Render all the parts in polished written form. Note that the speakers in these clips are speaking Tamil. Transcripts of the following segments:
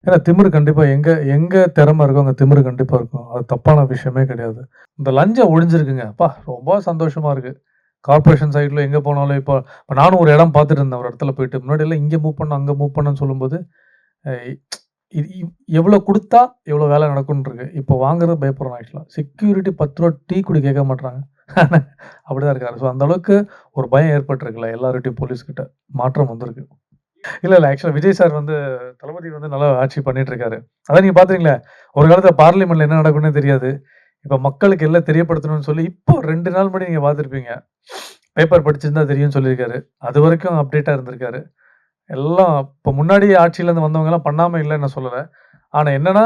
ஏன்னா திமிரு கண்டிப்பா எங்க எங்க திறமை இருக்கோ, அங்க திமிரு கண்டிப்பா இருக்கும். அது தப்பான விஷயமே கிடையாது. இந்த லஞ்சம் ஒழிஞ்சிருக்குங்க. அப்பா! ரொம்ப சந்தோஷமா இருக்கு. கார்ப்பரேஷன் சைட்ல எங்க போனாலும் இப்போ இப்ப நானும் ஒரு இடம் பார்த்துட்டு இருந்தேன். ஒரு இடத்துல போயிட்டு முன்னாடிலாம் இங்க மூவ் பண்ணணும், அங்க மூவ் பண்ணணும்னு சொல்லும்போது, அ இது எவ்வளோ குடுத்தா எவ்வளோ வேலை நடக்கும்னு இருக்கு. இப்போ வாங்குறது பயப்படுறோம் ஆக்சுவலா. செக்யூரிட்டி ரூ. 10 டீ கூட கேட்க மாட்றாங்க. அப்படிதான் இருக்காரு. ஸோ அந்த அளவுக்கு ஒரு பயம் ஏற்பட்டிருக்குல்ல எல்லார்கிட்டயும் போலீஸ் கிட்ட. மாற்றம் வந்திருக்கு. இல்ல, இல்ல. ஆக்சுவலா விஜய் சார் வந்து தளபதி வந்து நல்லா ஆட்சி பண்ணிட்டு இருக்காரு. அதான் நீங்க பார்த்துருக்கீங்களா? ஒரு காலத்துல பார்லிமென்ட்ல என்ன நடக்கும்னே தெரியாது. இப்ப மக்களுக்கு எல்லாம் தெரியப்படுத்தணும்னு சொல்லி, இப்போ 2 நாள் முன்னாடி நீங்க பார்த்திருப்பீங்க. பேப்பர் படிச்சிருந்தா தெரியும்னு சொல்லியிருக்காரு. அதுவரைக்கும் அப்டேட்டா இருந்திருக்காரு. எல்லாம் இப்ப முன்னாடி ஆட்சியிலருந்து வந்தவங்கலாம் பண்ணாம இல்லன்னு நான் சொல்லல. ஆனா என்னன்னா,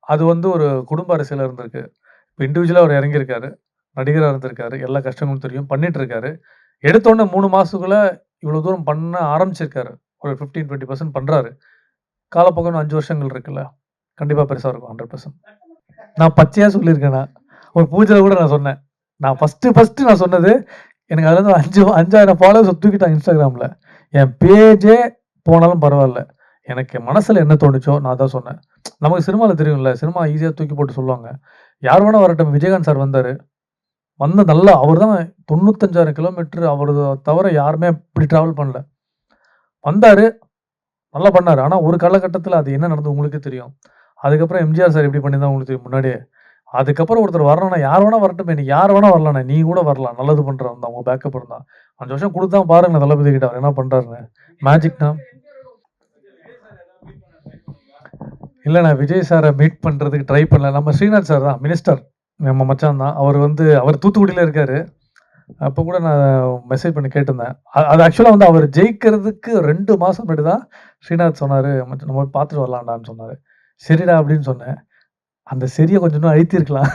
அது வந்து ஒரு குடும்ப அரசியலா இருந்திருக்கு. இப்ப இண்டிவிஜுவலா அவர் இறங்கியிருக்காரு. நடிகரா இருந்திருக்காரு. எல்லா கஷ்டங்களும் தெரியும். பண்ணிட்டு இருக்காரு. எடுத்தோனே 3 மாசத்துக்குள்ள இவ்வளோ தூரம் பண்ண ஆரம்பிச்சிருக்காரு. ஒரு 15, 20% பண்றாரு. காலப்போக்குல இன்னும் 5 வருஷங்கள் இருக்குல்ல. கண்டிப்பா பெருசா இருக்கும் 100%. நான் பச்சையா சொல்லியிருக்கேன் நான். ஒரு பூஜையில கூட நான் சொன்னேன். நான் ஃபர்ஸ்ட்டு நான் சொன்னது, எனக்கு அதுலருந்து 5000 ஃபாலோவர்ஸ தூக்கிட்டாங்க Instagramல. என் பேஜே போனாலும் பரவால்ல. எனக்கு என் மனசுல என்ன தோணுச்சோ நான் அதான் சொன்னேன். நமக்கு சினிமால தெரியும்ல, சினிமா ஈஸியா தூக்கி போட்டு சொல்லுவாங்க. யார் வேணா வரட்டும். விஜயகாந்த் சார் வந்தாரு. வந்து நல்லா அவர் தான் 95,000 கிலோமீட்டர் அவரது தவிர யாருமே இப்படி டிராவல் பண்ணல. வந்தாரு, நல்லா பண்ணாரு. ஆனா ஒரு காலகட்டத்தில அது என்ன நடந்தது உங்களுக்கே தெரியும். அதுக்கப்புறம் எம்ஜிஆர் சார் எப்படி பண்ணியிருந்தாங்க உங்களுக்கு தெரியும் முன்னாடியே. அதுக்கப்புறம் ஒருத்தர் வரணும்னா, யார் வேணா வரட்டுமே! நீ யார் வேணா வரலாண்ணே. நீ கூட வரலாம். நல்லது பண்றவன் தான். உங்க பேக்கப் இருந்தா. 5 வருஷம் குடுத்தா பாருங்களேன் தளபதி கிட்ட. அவர் என்ன பண்றாருன்னு. மேஜிக்னா இல்ல நான் விஜய் சார மீட் பண்றதுக்கு ட்ரை பண்ணல. நம்ம ஸ்ரீநாத் சார் தான் மினிஸ்டர். நம்ம மச்சான் தான். அவர் தூத்துக்குடியில இருக்காரு. அப்ப கூட நான் மெசேஜ் பண்ணி கேட்டிருந்தேன். அது ஆக்சுவலா வந்து அவர் ஜெயிக்கிறதுக்கு 2 மாசம் முன்னாடி தான் ஸ்ரீநாத் சொன்னாரு, "மச்சான் நம்ம போய் பார்த்துட்டு வரலாம்டான்னு" சொன்னாரு. சரிடா அப்படின்னு சொன்னேன். அந்த சரிய கொஞ்சம் இன்னும் அழுத்தியிருக்கலாம்.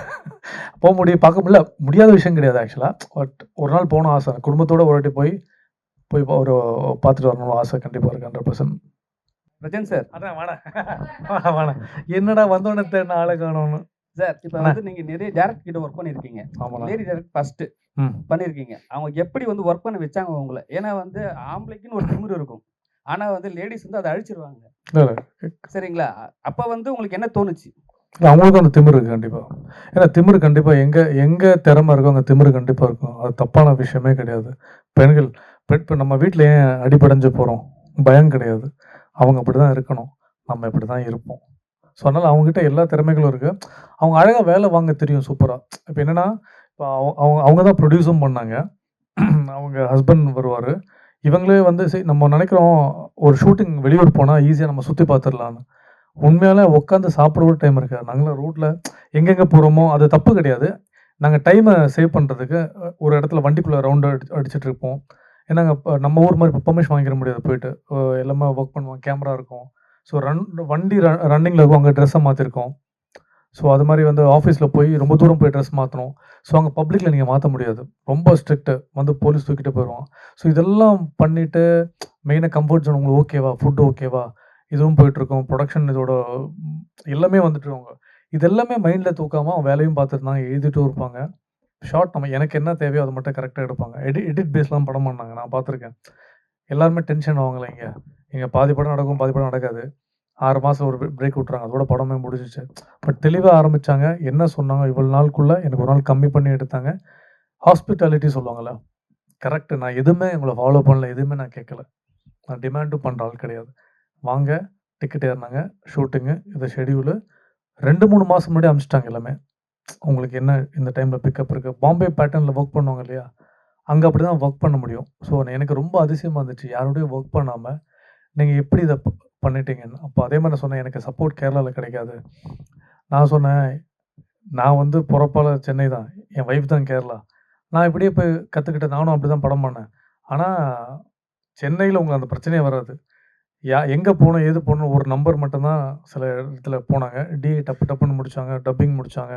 பார்க்க முடியல. முடியாத விஷயம் கிடையாது ஆக்சுவலா. பட் ஒரு நாள் போணும் ஆசை. குடும்பத்தோட ஒரு வாட்டி போய் போய் ஒரு பார்த்துட்டு வரணும்னு ஆசை கண்டிப்பா இருக்கு 100%. பிரஜன் சார். அதான் வேணாம். வேணாம், வேணாம். என்னடா வந்தோனே தேடுன ஆள காணோம்னு. சார், இப்ப அண்ணா. வந்து நீங்க நிறைய டைரக்டர் கிட்ட ஒர்க் பண்ணியிருக்கீங்க. ஆமாண்ணா. லேடி டைரக்டர் ஃபர்ஸ்ட்டு ம். பண்ணியிருக்கீங்க. அவங்க எப்படி வந்து ஒர்க் பண்ண வச்சாங்க உங்கள? ஏன்னா வந்து ஆம்பளைக்குன்னு ஒரு திமிரு இருக்கும். ஆனா வந்து லேடீஸ் வந்து அத அழிச்சிருவாங்க. இல்ல, இல்ல. சரிங்களா? அப்ப வந்து உங்களுக்கு என்ன தோணுச்சு? இல்ல அவங்களுக்கும் அந்த திமிரு இருக்கு கண்டிப்பா. ஏன்னா திமிரு கண்டிப்பா எங்க எங்க திறமை இருக்கோ, அங்க திமிரு கண்டிப்பா இருக்கும். அது தப்பான விஷயமே கிடையாது. பெண்கள் இப்ப நம்ம வீட்ல ஏன் அடிபடைஞ்சு போறோம்? பயம் கிடையாது. அவங்க அப்படிதான் இருக்கணும். நம்ம இப்படிதான் இருப்போம். ஸோ, அதனால அவங்ககிட்ட எல்லா திறமைகளும் இருக்கு. அவங்க அழகா வேலை வாங்க தெரியும் சூப்பரா. இப்ப என்னன்னா, இப்ப அவங்க அவங்க தான் ப்ரொடியூஸும் பண்ணாங்க. அவங்க ஹஸ்பண்ட் வருவாரு. இவங்களே வந்து நம்ம நெனைக்கிறோம் ஒரு ஷூட்டிங் வெளியூர் போனா ஈஸியா நம்ம சுத்தி பார்த்துரலான்னு. உண்மையாலே உட்காந்து சாப்பிட கூட டைம் இருக்காது. நாங்கலாம் ரோட்ல எங்கெங்க போறோமோ, அது தப்பு கிடையாது. நாங்க டைம சேவ் பண்றதுக்கு ஒரு இடத்துல வண்டிக்குள்ள ரவுண்ட் அடிச்சுட்டு இருப்போம். ஏன்னா, நம்ம ஊர் மாரி பெர்மிஷன் வாங்கிற முடியாது போயிட்டு. எல்லாமே ஒர்க் பண்ணுவோம். கேமரா இருக்கும். ஸோ வண்டி ரன்னிங்ல இருக்கும். அங்க ட்ரெஸ்ஸ மாத்திருக்கோம். ஸோ அது மாரி வந்து ஆஃபீஸ்ல போய் ரொம்ப தூரம் போய் ட்ரெஸ் மாத்தணும். ஸோ அங்க பப்ளிக்ல நீங்க மாத்த முடியாது. ரொம்ப ஸ்ட்ரிக்ட்டு. வந்து போலீஸ் தூக்கிட்டு போயிருவான். ஸோ இதெல்லாம் பண்ணிட்டு மெயினா கம்ஃபோர்ட் ஜோன் உங்களுக்கு ஓகேவா? ஃபுட் ஓகேவா? இதுவும் போயிட்டுருக்கும். புரொடக்ஷன் இதோட ம் எல்லாமே வந்துட்டு அவங்க. இது எல்லாமே மைண்ட்ல தூக்காம அவங்க வேலையும் பார்த்துருந்தாங்க. எழுதிட்டும் இருப்பாங்க. ஷார்ட் நம்ம எனக்கு என்ன தேவையோ அத மட்டும் கரெக்ட்டா எடுப்பாங்க. எடிட் பேஸ்லாம் படம் பண்ணாங்க. நான் பார்த்துருக்கேன். எல்லாருமே டென்ஷன் ஆவாங்கல்ல இங்க. இங்க பாதி படம் நடக்கும், பாதி படம் நடக்காது. 6 மாசம் ஒரு பிரேக் விட்டுறாங்க. அதோட படமே முடிஞ்சுச்சு. பட் தெளிவா ஆரம்பிச்சாங்க. என்ன சொன்னாங்க, இவ்வளவு நாளுக்குள்ள எனக்கு ஒரு நாள் கம்மி பண்ணி எடுத்தாங்க. ஹாஸ்பிட்டாலிட்டி சொல்லுவாங்கல்ல. கரெக்ட். நான் எதுவுமே உங்கள ஃபாலோ பண்ணல. எதுவுமே நான் கேட்கல. நான் டிமாண்டும் பண்ற ஆள் கிடையாது. வாங்க, டிக்கெட் ஏறுனாங்க, ஷூட்டிங்கு, இது ஷெட்யூலு 2, 3 மாசம் முன்னாடியே அனுப்பிச்சுட்டாங்க எல்லாமே. உங்களுக்கு என்ன இந்த டைம்ல பிக்கப் இருக்கு. பாம்பே பேட்டர்ன்ல வொர்க் பண்ணுவாங்க இல்லையா? அங்க அப்படிதான் வொர்க் பண்ண முடியும். ஸோ எனக்கு ரொம்ப அதிசயமா இருந்துச்சு. யாரோடையும் வொர்க் பண்ணாம, நீங்க எப்படி இத பண்ணிட்டீங்கன்னு. அப்ப அதே மாரி நான் சொன்னேன், எனக்கு சப்போர்ட் கேரளால கிடைக்காது. நான் சொன்னேன், நான் வந்து பொறப்பால சென்னை தான். என் வைஃப் தான் கேரளா. நான் இப்படியே போய் கத்துக்கிட்டேன். நானும் அப்படிதான் படம் பண்ணேன். ஆனா, சென்னையில உங்களுக்கு அந்த பிரச்சனையே வராது. எங்க போணும், ஏது போணும் ஒரு நம்பர் மட்டும் தான் சில இடத்துல போனாங்க. டிஏ டப்பு டப்புன்னு முடிச்சாங்க. டப்பிங் முடிச்சாங்க.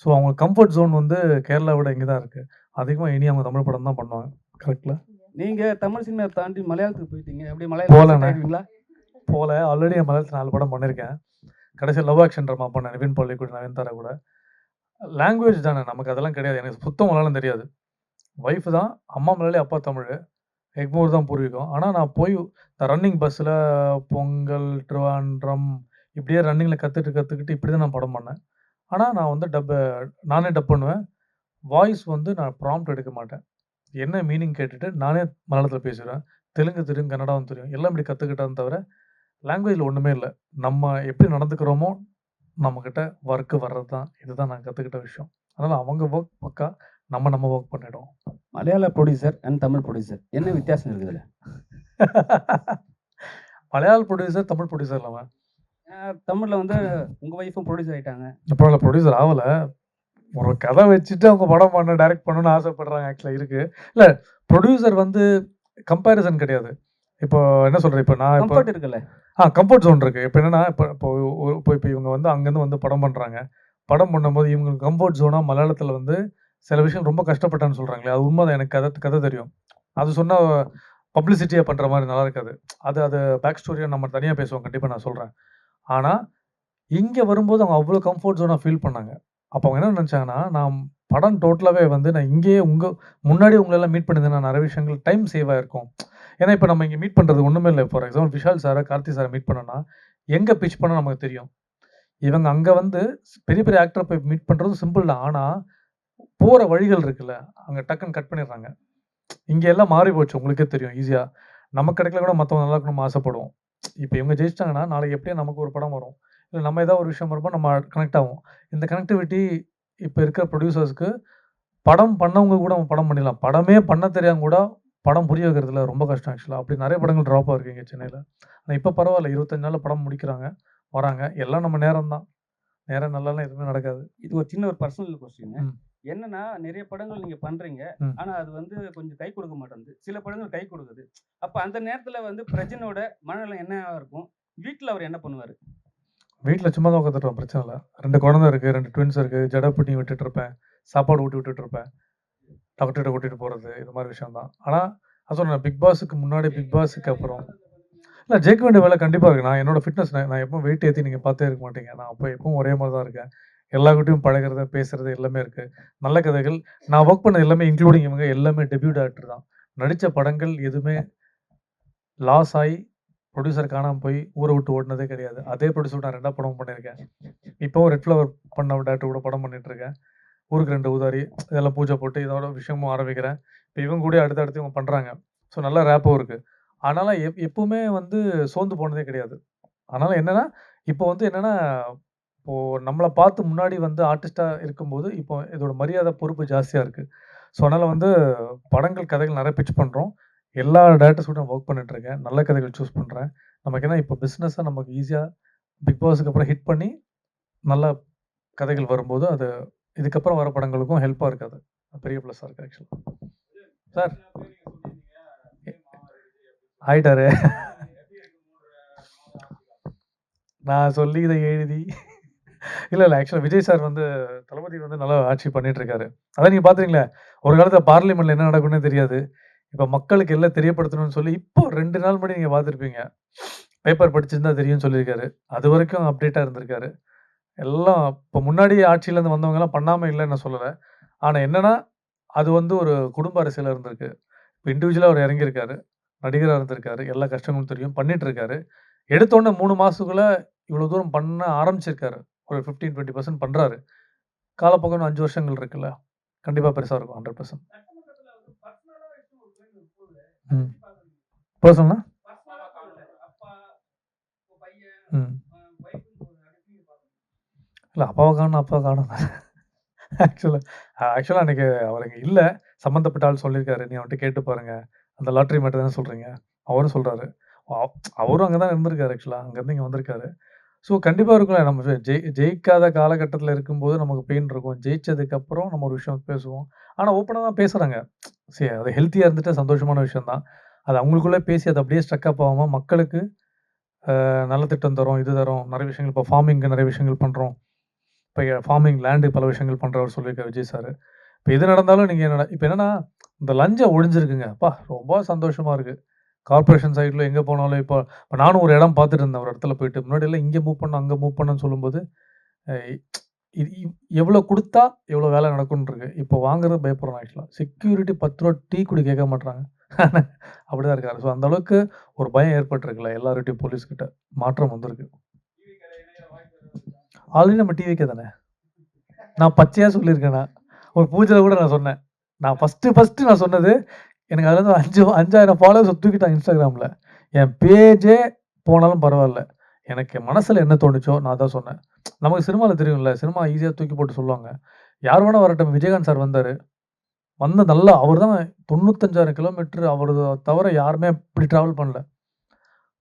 ஸோ அவங்க கம்ஃபோர்ட் ஜோன் வந்து கேரளாவ விட இங்க தான் இருக்கு. அதிகமா இனி அவங்க தமிழ் படம் தான் பண்ணுவாங்க. கரெக்ட்ல? நீங்க தமிழ் சினிமா தாண்டி மலையாளத்துக்கு போயிட்டீங்க. எப்படி மலையாளத்துல செட் போலண்ணே. ஆயிடுவீங்களா? ஆல்ரெடி என் மலையாளத்துல 4 படம் பண்ணியிருக்கேன். கடைசியா லவ் ஆக்ஷன் ட்ராமா பண்ணேன். நிவின் பாலி கூட, நயன்தாரா கூட. லாங்குவேஜ் தானே நமக்கு அதெல்லாம் கிடையாது. எனக்கு சுத்தம் மலையாளம் தெரியாது. ஒய்ஃப் தான். அம்மா மலையாளி, அப்பா தமிழு. எக்மோர் தான் பூர்வீகம். ஆனா நான் போய் ரன்னிங் பஸ்ஸில பொங்கல், திருவாண்டம் இப்படியே ரன்னிங்கில கத்துக்கிட்டு இப்படி தான் நான் படம் பண்ணேன். ஆனா, நான் வந்து நானே டப் பண்ணுவேன். வாய்ஸ் வந்து நான் ப்ராம்ப்ட் எடுக்க மாட்டேன். என்ன மீனிங் கேட்டுட்டு நானே மலையாளத்தில பேசிருவேன். தெலுங்கு தெரியும், கன்னடாவும் தெரியும். எல்லாம் இப்படி கத்துக்கிட்டேன் தவிர, லாங்குவேஜ்ல ஒண்ணுமே இல்ல. நம்ம எப்படி நடந்துக்கிறோமோ, நம்மகிட்ட வொர்க் வர்றது தான். இதுதான் நான் கத்துக்கிட்ட விஷயம். அதனால அவங்க வொர்க் பக்கா, நம்ம வொர்க் பண்ணிடுவோம். மலையாள ப்ரொடியூசர் அண்ட் தமிழ் ப்ரொடியூசர் என்ன வித்தியாசம் இருக்குது இதுல? மலையாள ப்ரொடியூசர், தமிழ் ப்ரொடியூசர் இல்லாம. தமிழ்ல வந்து உங்க ஒய்ஃபும் ப்ரொடியூசர் ஆயிட்டாங்க. இப்போ ப்ரொடியூசர் ஆவல. ஒரு கதை வச்சுட்டு அவங்க படம் டைரக்ட் பண்ணணும்னு ஆசைப்படுறாங்க ஆக்சுவலா இருக்கு. இல்ல ப்ரொடியூசர் வந்து கம்பேரிசன் கிடையாது. இப்போ என்ன சொல்றது, இப்போ நான் இப்போ கம்ஃபர்ட் இருக்குல்ல. கம்ஃபர்ட் ஜோன் இருக்கு. இப்போ என்னன்னா, இப்போ இவங்க வந்து அங்கேருந்து வந்து படம் பண்றாங்க. படம் பண்ணும்போது இவங்களுக்கு கம்ஃபர்ட் ஜோனா மலையாளத்தில வந்து சில விஷயம் ரொம்ப கஷ்டப்பட்டேன்னு சொல்றாங்களே, அது உண்மதான். எனக்கு கதை கதை தெரியும். அது சொன்னா பப்ளிசிட்டியா பண்ற மாரி நல்லா இருக்காது. அது அது பேக் ஸ்டோரியா நம்ம தனியா பேசுவோம். கண்டிப்பா நான் சொல்றேன். ஆனா, இங்க வரும்போது அவங்க அவ்ளோ கம்ஃபர்ட் ஜோனா ஃபீல் பண்ணாங்க. அப்ப அவங்க என்ன நெனச்சாங்கன்னா, நான் படம் டோட்டலாவே வந்து நான் இங்கேயே முன்னாடி உங்களெல்லாம் மீட் பண்ணியிருந்தேன்னா நெறைய விஷயங்கள் டைம் சேவ் ஆயிருக்கும். ஏன்னா, இப்ப நம்ம இங்க மீட் பண்றது ஒண்ணுமே இல்ல. ஃபார் எக்ஸாம்பிள் விஷால் சார, கார்த்தி சார மீட் பண்ணோம்னா, எங்க பிட்ச் பண்ணா நமக்கு தெரியும். இவங்க அங்க வந்து பெரிய பெரிய ஆக்டர போய் மீட் பண்றது சிம்பிள் தான். ஆனா, போற வழிகள் இருக்குல்ல, அங்க டக்குன்னு கட் பண்ணிடுறாங்க. இங்க எல்லாம் மாறி போச்சு. உங்களுக்கே தெரியும் ஈஸியா. நமக்கு கிடைக்கல கூட மத்தவங்க நல்லா இருக்கணும்னு ஆசைப்படுவோம். இப்ப இவங்க ஜெயிச்சிட்டாங்கன்னா, நாளைக்கு எப்படியும் நமக்கு ஒரு படம் வரும். இல்ல நம்ம ஏதாவது ஒரு விஷயம் வரும்போது நம்ம கனெக்ட் ஆவோம். இந்த கனெக்டிவிட்டி இப்ப இருக்கிற ப்ரொடியூசர்ஸ்க்கு படம் பண்ணவங்க கூட அவங்க படம் பண்ணிடலாம். படமே பண்ண தெரியாம கூட படம் புரிய வைக்கிறதுல ரொம்ப கஷ்டம் ஆக்சுவலா. அப்படி நெறைய படங்கள் ட்ராப் ஆயிருக்கு இங்க சென்னையில. ஆனா இப்ப பரவால்ல. 25 நாள்ல படம் முடிக்கிறாங்க, வராங்க. எல்லாம் நம்ம நேரம் தான். நேரம் நல்லாலாம் எதுவுமே நடக்காது. இது ஒரு சின்ன ஒரு பர்சனல் கொஸ்டின். ம். என்னன்னா, நிறைய படங்கள் நீங்க பண்றீங்க. ம். ஆனா, அது வந்து கொஞ்சம் கை கொடுக்க மாட்டேன்து. சில படங்கள் கை கொடுக்குது. அப்ப அந்த நேரத்துல வந்து பிரஜினோட மனநிலை என்னவா இருக்கும்? வீட்ல அவர் என்ன பண்ணுவாரு? வீட்ல சும்மா தான் உட்காந்துட்டு இருப்பேன். பிரச்சனை இல்ல. 2 குழந்தை இருக்கு. 2 ட்வின்ஸ் இருக்கு. ஜட பின்னி விட்டுட்டு இருப்பேன். சாப்பாடு ஊட்டி விட்டுட்டு இருப்பேன். டாக்டர்ட்ட கூட்டிட்டு போறது. இது மாரி விஷயம் தான். ஆனா, நான் சொன்னேன் பிக் பாஸுக்கு முன்னாடி, பிக் பாஸுக்கு அப்புறம் இல்ல ஜெயிக்க வேண்டிய வேலை கண்டிப்பா இருக்கு. நான் என்னோட ஃபிட்னஸ் நான் எப்பவும் வெயிட் ஏத்தி நீங்க பார்த்தே இருக்க மாட்டீங்க. நான் அப்ப எப்பவும் ஒரே மாரி தான் இருக்கேன். எல்லார்கிட்டயும் பழகுறது, பேசுறது எல்லாமே இருக்கு. நல்ல கதைகள். நான் வொர்க் பண்ணது எல்லாமே இன்க்ளூடிங் இவங்க எல்லாமே டெபியூட் ஆக்டர் தான். நடிச்ச படங்கள் எதுவுமே லாஸ் ஆயி, புரொடியூசர் காணாம போய் ஊர விட்டு ஓடுனதே கிடையாது. அதே புரொடியூசர் நான் 2 படமும் பண்ணியிருக்கேன். இப்பவும் ரெட் ஃப்ளவர் பண்ண டைரக்டர் கூட படம் பண்ணிட்டு இருக்கேன். ஊருக்கு 2 ஊதாரி இதெல்லாம் பூஜை போட்டு இதோட விஷயமும் ஆரம்பிக்கிறேன். இப்ப இவங்க கூடயே அடுத்து இவங்க பண்றாங்க. ஸோ நல்ல ரேப்பும் இருக்கு. ஆனால எப்பவுமே வந்து சோர்ந்து போனதே கிடையாது. அதனால என்னன்னா, இப்போ வந்து என்னன்னா, இப்போ நம்மள பார்த்து முன்னாடி வந்து ஆர்டிஸ்ட்டா இருக்கும்போது, இப்போ இதோட மரியாதை, பொறுப்பு ஜாஸ்தியா இருக்கு. ஸோ அதனால வந்து படங்கள், கதைகள் நெறைய பிட்ச் பண்றோம். எல்லா டைரக்டர்ஸ் கூடயும் வொர்க் பண்ணிட்டு இருக்கேன். நல்ல கதைகள் சூஸ் பண்றேன். நமக்கு ஏன்னா இப்போ பிசினஸா நமக்கு ஈஸியா பிக் பாஸ்க்கு அப்புறம் ஹிட் பண்ணி, நல்ல கதைகள் வரும்போது, அது இதுக்கப்புறம் வர படங்களுக்கும் ஹெல்ப்பா இருக்கு அது. பெரிய ப்ளஸ்ஸா இருக்கு ஆக்சுவலா. சார் ஆயிட்டாரு. நான் சொல்லி இத எழுதி இல்ல. ஆக்சுவலா விஜய் சார் வந்து தளபதி வந்து நல்லா ஆட்சி பண்ணிட்டு இருக்காரு. அதான் நீங்க பார்த்துருக்கீங்களே, ஒரு காலத்துல பார்லிமென்ட்ல என்ன நடக்கும்னே தெரியாது. இப்ப மக்களுக்கு எல்லாம் தெரியப்படுத்தணும்னு சொல்லி, இப்போ 2 நாள் முன்னாடி நீங்க பார்த்துருப்பீங்க. பேப்பர் படிச்சிருந்தா தெரியும்னு சொல்லியிருக்காரு. அதுவரைக்கும் அப்டேட்டா இருந்திருக்காரு. எல்லாம் இப்ப முன்னாடி ஆட்சியிலேருந்து வந்தவங்கலாம் பண்ணாம இல்லன்னு நான் சொல்லல. ஆனா என்னன்னா, அது வந்து ஒரு குடும்ப அரசியலா இருந்திருக்கு. இப்ப இண்டிவிஜுவலா அவர் இறங்கியிருக்காரு. நடிகரா இருந்திருக்காரு. எல்லா கஷ்டங்களும் தெரியும். பண்ணிட்டு இருக்காரு. எடுத்தோனே 3 மாசத்துக்குள்ள இவ்வளோ தூரம் பண்ண ஆரம்பிச்சிருக்காரு. ஒரு 15, 20% பண்றாரு. காலப்போக்குல இன்னும் 5 வருஷங்கள் இருக்குல்ல. கண்டிப்பா பெருசா இருக்கும் 100%. ம். பெர்சனலா? ம். இல்ல அப்பாவ காணோம், அப்பாவ காணோம். ஆக்சுவலா ஆக்சுவலா அன்னைக்கு அவர் இங்க இல்ல. சம்மந்தப்பட்ட ஆள் சொல்லியிருக்காரு. நீ அவன்ட்ட கேட்டு பாருங்க. அந்த லாட்டரி மேட்டர் தானே சொல்றீங்க? அவரும் சொல்றாரு. அவரும் அங்க தான் இருந்திருக்காரு ஆக்சுவலா. அங்கருந்து இங்க வந்திருக்காரு. ஸோ கண்டிப்பா இருக்கும்ல. நம்ம ஜெயிக்காத காலகட்டத்தில இருக்கும்போது நமக்கு பெயின் இருக்கும். ஜெயிச்சதுக்கப்புறம் நம்ம ஒரு விஷயம் பேசுவோம். ஆனா ஓப்பனா தான் பேசுறாங்க. அது ஹெல்த்தியா இருந்துட்டா சந்தோஷமான விஷயம் தான். அது அவங்களுக்குள்ள பேசி அது அப்படியே ஸ்ட்ரக் அப் ஆகாம மக்களுக்கு நலத்திட்டம் தரோம், இது தரோம். நெறைய விஷயங்கள் இப்போ ஃபார்மிங்க்கு நெறைய விஷயங்கள் பண்றோம். இப்ப ஃபார்மிங் லேண்ட் பல விஷயங்கள் பண்றவர் சொல்லியிருக்காரு விஜய் சார். இப்ப எது நடந்தாலும் நீங்க இப்ப என்னன்னா, இந்த லஞ்சம் ஒழிஞ்சிருக்குங்க. அப்பா! ரொம்ப சந்தோஷமா இருக்கு. கார்ப்பரேஷன் சைட்ல எங்க போனாலும் இப்போ இப்ப நானும் ஒரு இடம் பார்த்துட்டு இருந்தேன் ஒரு இடத்துல போயிட்டு. முன்னாடிலாம் இங்க மூவ் பண்ணணும், அங்க மூவ் பண்ணணும்னு சொல்லும்போது, அ இது எவ்வளோ குடுத்தா எவ்வளோ வேலை நடக்கும்னு இருக்கு. இப்போ வாங்குறது பயப்படுறோம் ஆக்சுவலா. செக்யூரிட்டி ₹10 டீ கூட கேட்க மாட்றாங்க. அப்படிதான் இருக்காரு. ஸோ அந்த அளவுக்கு ஒரு பயம் ஏற்பட்டுருக்குல்ல எல்லார்கிட்டயும் போலீஸ் கிட்ட. மாற்றம் வந்திருக்கு. ஆல்ரெடி நம்ம டிவிக்கே தானே. நான் பச்சையா சொல்லியிருக்கேன். நான் ஒரு பூஜையில் கூட நான் சொன்னேன். நான் ஃபஸ்ட்டு நான் சொன்னது, எனக்கு அதுல இருந்து 5000 ஃபாலோவர்ஸ தூக்கிட்டாங்க இன்ஸ்டாகிராமில். என் பேஜே போனாலும் பரவாயில்ல. எனக்கு மனசில் என்ன தோணுச்சோ நான் அதான் சொன்னேன். நமக்கு சினிமாவில் தெரியும்ல, சினிமா ஈஸியாக தூக்கி போட்டு சொல்லுவாங்க. யார் வேணா வரட்டும். விஜயகாந்த் சார் வந்தார். வந்து நல்லா அவர் தான் 95,000 கிலோமீட்டர் அவர் தவிர யாருமே இப்படி ட்ராவல் பண்ணல.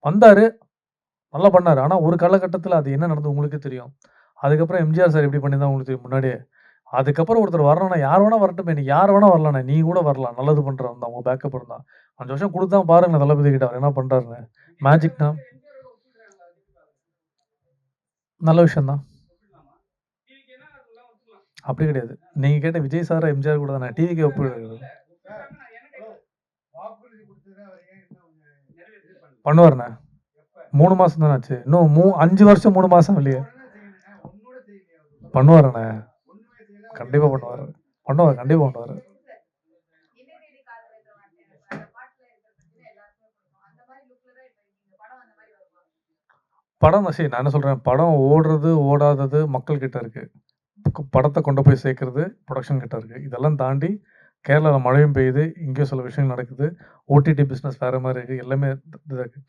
வந்தார், நல்லா பண்ணார். ஆனால் ஒரு காலகட்டத்தில் அது என்ன நடந்தது உங்களுக்கே தெரியும். அதுக்கப்புறம் எம்ஜிஆர் சார் எப்படி பண்ணியிருந்தா உங்களுக்கு தெரியும் முன்னாடியே. அதுக்கப்புறம் ஒருத்தர் வரணும்னா யார் வேணா வரட்டுமே, நீ யார் வேணா வரலாண்ணே, நீ கூட வரலாம். நல்லது பண்ணுறவன் தான், உங்க பேக்கப் இருந்தா. 5 வருஷம் கொடுத்தா பாருங்க தளபதி கிட்ட அவர் என்ன பண்ணுறாருன்னு. மேஜிக்னா நல்ல விஷயம் தான். அப்படி கிடையாது. நீங்க கேட்ட விஜய் சார் எம்ஜிஆர் கூட தானே டிவிக்கு ஒப்பு பண்ணுவாருண்ணே. 3 மாசம் தானே ஆச்சு. இன்னும் 5 வருஷம் 3 மாசம் இல்லையே. பண்ணுவாருண்ணே. கண்டிப்பா பண்ணுவாரு. பண்ணுவார், கண்டிப்பா பண்ணுவாரு. படம் சரி நான் என்ன சொல்றேன், படம் ஓடுறது ஓடாதது மக்கள் கிட்ட இருக்கு. படத்தை கொண்டு போய் சேர்க்கறது ப்ரொடக்ஷன் கிட்ட இருக்கு. இதெல்லாம் தாண்டி கேரளாவில் மழையும் பெய்யுது, இங்கேயும் சில விஷயங்கள் நடக்குது. ஓடிடி பிஸ்னஸ் வேற மாதிரி இருக்கு. எல்லாமே இது இருக்கு.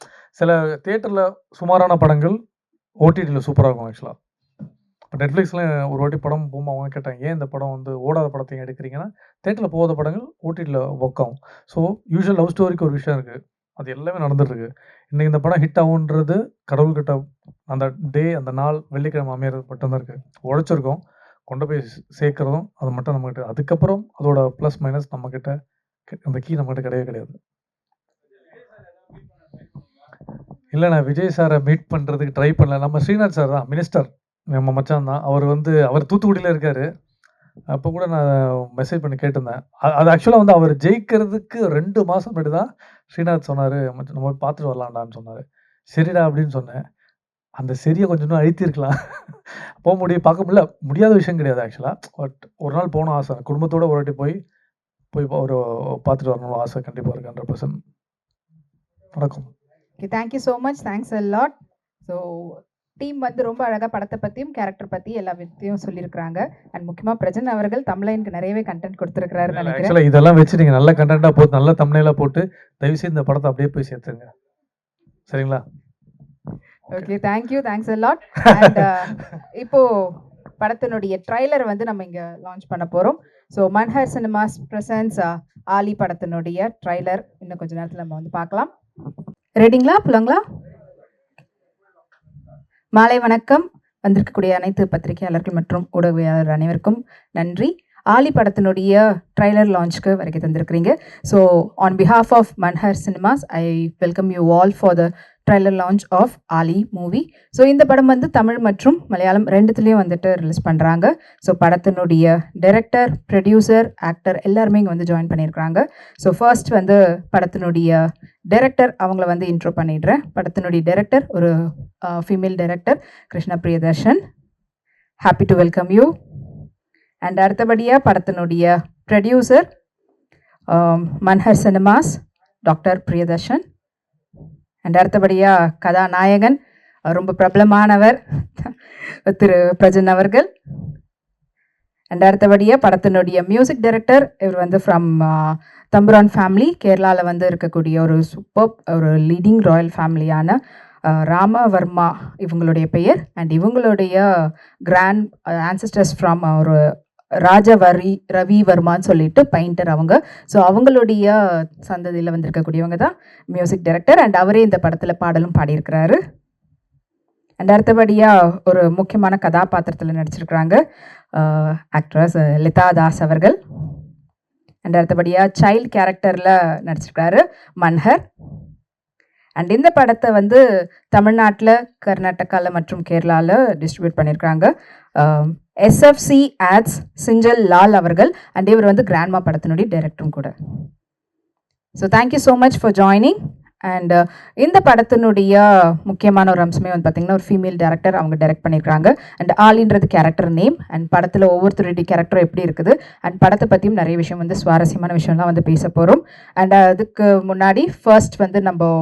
சில தியேட்டரில் சுமாரான படங்கள் ஓடிடியில் சூப்பராக இருக்கும். ஆக்சுவலாக நெட்ஃப்ளிக்ஸில் ஒரு வாட்டி படம் போகும்போது அவங்க கேட்டாங்க, ஏன் இந்த படம் வந்து ஓடாத படத்தையும் எடுக்கிறீங்கன்னா, தியேட்டரில் போகாத படங்கள் ஓடிடியில் ஒர்க் ஆகும். ஸோ யூஸ்வல் லவ் ஸ்டோரிக்கு ஒரு விஷயம் இருக்குது. அது எல்லாமே நடந்துட்டுருக்கு. இன்றைக்கி இந்த படம் ஹிட் ஆகுன்றது கடவுள்கிட்ட அந்த டே அந்த நாள் வெள்ளிக்கிழமை அமையிறது மட்டும்தான் இருக்குது. உழைச்சிருக்கோம், கொண்டு போய் சேர்க்குறதும் அது மட்டும் நம்மக்கிட்ட. அதுக்கப்புறம் அதோட ப்ளஸ் மைனஸ் நம்மக்கிட்ட அந்த கீ நம்மகிட்ட கிடையவே கிடையாது. இல்லை நான் விஜய் சாரை மீட் பண்ணுறதுக்கு ட்ரை பண்ணல. நம்ம ஸ்ரீநாத் சார் தான் மினிஸ்டர், நம்ம மச்சான் தான். அவர் தூத்துக்குடியில் இருக்கார். அப்போ கூட நான் மெசேஜ் பண்ணி கேட்டிருந்தேன். அது ஆக்சுவலாக வந்து அவர் ஜெயிக்கிறதுக்கு 2 மாதம் முன்னாடி தான் ஸ்ரீநாத் சொன்னார், நம்ம பார்த்துட்டு வரலாம்டான்னு சொன்னார். சரிடா அப்படின்னு சொன்னேன். அந்த சரியை கொஞ்சம் இன்னும் அழுத்திருக்கலாம். போக முடியும், பார்க்க முடியாத விஷயம் கிடையாது ஆக்சுவலாக. பட் ஒரு நாள் போகணும் ஆசை. குடும்பத்தோடு ஒரு வாட்டி போய் ஒரு பார்த்துட்டு வரணும் ஆசை கண்டிப்பாக இருக்குது. 100%. வணக்கம். Okay, thank you so much. Thanks a lot. So team வந்து ரொம்ப அழகாக படத்தை பற்றியும் கேரக்டர் பற்றி எல்லா வித்தையும் சொல்லியிருக்கிறாங்க. அண்ட் முக்கியமாக பிரஜன் அவர்கள் தமிழ்லைனுக்கு நிறையவே கண்டென்ட் கொடுத்துருக்கிறாருன்னு நினைக்கிறேன். ஆக்சுவலாக இதெல்லாம் வச்சு நீங்கள் நல்ல கண்டென்ட்டாக போட்டு நல்ல தம்ப்நெயிலாக போட்டு தயவுசெய்து இந்த படத்தை அப்படியே போய் சேர்த்துங்க. சரிங்களா? Okay, thank you. Thanks a lot. And இப்போது படத்தினுடைய ட்ரைலர் வந்து நம்ம இங்கே லான்ச் பண்ண போகிறோம். ஸோ மன்ஹர் சினிமாஸ் ப்ரெசன்ஸ் ஆலி படத்தினுடைய ட்ரைலர் இன்னும் கொஞ்சம் நேரத்தில் நம்ம வந்து பார்க்கலாம். ரெடிங்களா? புலங்களா? மாலை வணக்கம். வந்திருக்கக்கூடிய அனைத்து பத்திரிகையாளர்கள் மற்றும் ஊடகவியலாளர் அனைவருக்கும் நன்றி. ஆலி படத்தினுடைய ட்ரைலர் லான்ச்க்கு வருகை தந்திருக்கிறீங்க. So on behalf of Manhar cinemas I welcome you all for the trailer launch of Aali movie. So இந்த படம் வந்து தமிழ் மற்றும் மலையாளம் ரெண்டுத்துலேயும் வந்துட்டு ரிலீஸ் பண்ணுறாங்க. ஸோ படத்தினுடைய டைரக்டர், ப்ரொடியூசர், ஆக்டர் எல்லாருமே இங்கே வந்து ஜாயின் பண்ணியிருக்கிறாங்க. ஸோ ஃபர்ஸ்ட் வந்து படத்தினுடைய டைரக்டர் அவங்கள வந்து இன்ட்ரோ பண்ணிடுறேன். படத்தினுடைய டைரக்டர் ஒரு female director Krishna Priyadarshan. Happy to welcome you. And அடுத்தபடியாக படத்தினுடைய producer Manhar cinemas doctor Priyadarshan. And அடுத்தபடியாக கதாநாயகன் ரொம்ப பிரபலமானவர் திரு பிரஜன் அவர்கள். அண்ட் அடுத்தபடியாக படத்தினுடைய மியூசிக் டைரக்டர் இவர் வந்து ஃப்ரம் தம்புரான் ஃபேமிலி, கேரளாவில் வந்து இருக்கக்கூடிய ஒரு சூப்பர் ஒரு லீடிங் ராயல் ஃபேமிலியான ராமவர்மா இவங்களுடைய பெயர். அண்ட் இவங்களுடைய கிராண்ட் ஆன்சஸ்டர்ஸ் ஃப்ரம் ஒரு ரவி வர்மான்னு சொல்லிட்டு பெயிண்டர் அவங்க. ஸோ அவங்களுடைய சந்ததியில் வந்திருக்கக்கூடியவங்க தான் மியூசிக் டைரக்டர். அண்ட் அவரே இந்த படத்தில் பாடலும் பாடியிருக்கிறாரு. அண்ட் அடுத்தபடியாக ஒரு முக்கியமான கதாபாத்திரத்தில் நடிச்சிருக்கிறாங்க ஆக்ட்ரஸ் லிதா தாஸ் அவர்கள். அண்ட் அடுத்தபடியாக சைல்ட் கேரக்டரில் நடிச்சிருக்கிறாரு மன்ஹர். அண்ட் இந்த படத்தை வந்து தமிழ்நாட்டில், கர்நாடகாவில் மற்றும் கேரளாவில் டிஸ்ட்ரிபியூட் பண்ணியிருக்காங்க SFC ஆட்ஸ் சிஞ்சல் லால் அவர்கள். அண்ட் இவர் வந்து கிராண்ட்மா படத்தினுடைய டைரக்டரும் கூட. So thank you so much for joining. And இந்த படத்தினுடைய முக்கியமான ஒரு அம்சமே வந்து பார்த்திங்கன்னா ஒரு ஃபீமேல் டேரக்டர் அவங்க டைரக்ட் பண்ணியிருக்காங்க. அண்ட் ஆலின்றது கேரக்டர் நேம். அண்ட் படத்தில் ஒவ்வொருத்தருடைய கேரக்டரும் எப்படி இருக்குது அண்ட் படத்தை பற்றியும் நிறைய விஷயம் வந்து சுவாரஸ்யமான விஷயம்லாம் வந்து பேச போகிறோம். அண்ட் அதுக்கு முன்னாடி ஃபர்ஸ்ட் வந்து நம்ம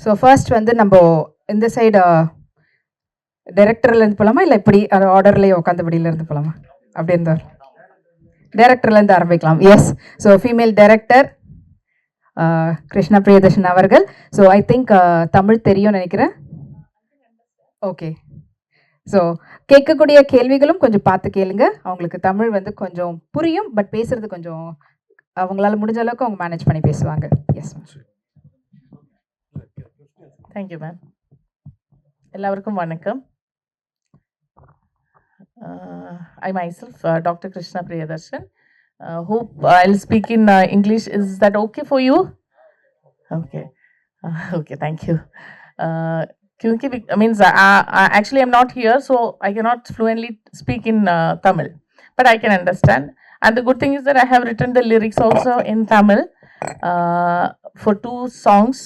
ஸோ ஃபர்ஸ்ட் வந்து நம்ம இந்த சைடு டைரக்டர்லேருந்து போகலாமா இல்லை இப்படி அந்த ஆர்டர்லேயே உட்காந்தபடியிலேருந்து போகலாமா? அப்படி இருந்தால் டைரக்டர்லேருந்து ஆரம்பிக்கலாம். Yes, so female director Krishna Priyadarshan அவர்கள். ஸோ ஐ திங்க் தமிழ் தெரியும்னு நினைக்கிறேன். ஓகே, ஸோ கேட்கக்கூடிய கேள்விகளும் கொஞ்சம் பார்த்து கேளுங்க. அவங்களுக்கு தமிழ் வந்து கொஞ்சம் புரியும், பட் பேசுறது கொஞ்சம் அவங்களால முடிஞ்ச அளவுக்கு அவங்க மேனேஜ் பண்ணி பேசுவாங்க. Yes ma'am. Thank you ma'am. எல்லாருக்கும் வணக்கம். I myself, Dr. Krishna Priyadarshan. Hope I'll speak in English. Is that okay for you? Okay. Okay, thank you. Kyunki, means actually I'm not here, so I cannot fluently speak in Tamil, but I can understand. And the good thing is that I have written the lyrics also in Tamil for 2 songs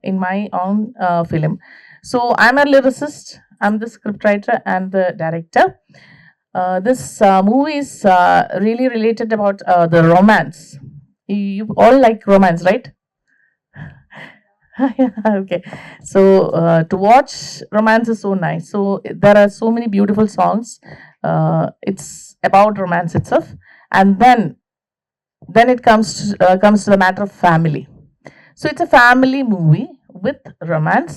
in my own film. So I'm a lyricist, I'm the scriptwriter and the director. This movie is really related about the romance. You all like romance, right? Okay, so to watch romance is so nice. So there are so many beautiful songs. It's about romance itself, and then it comes to the matter of family. So it's a family movie with romance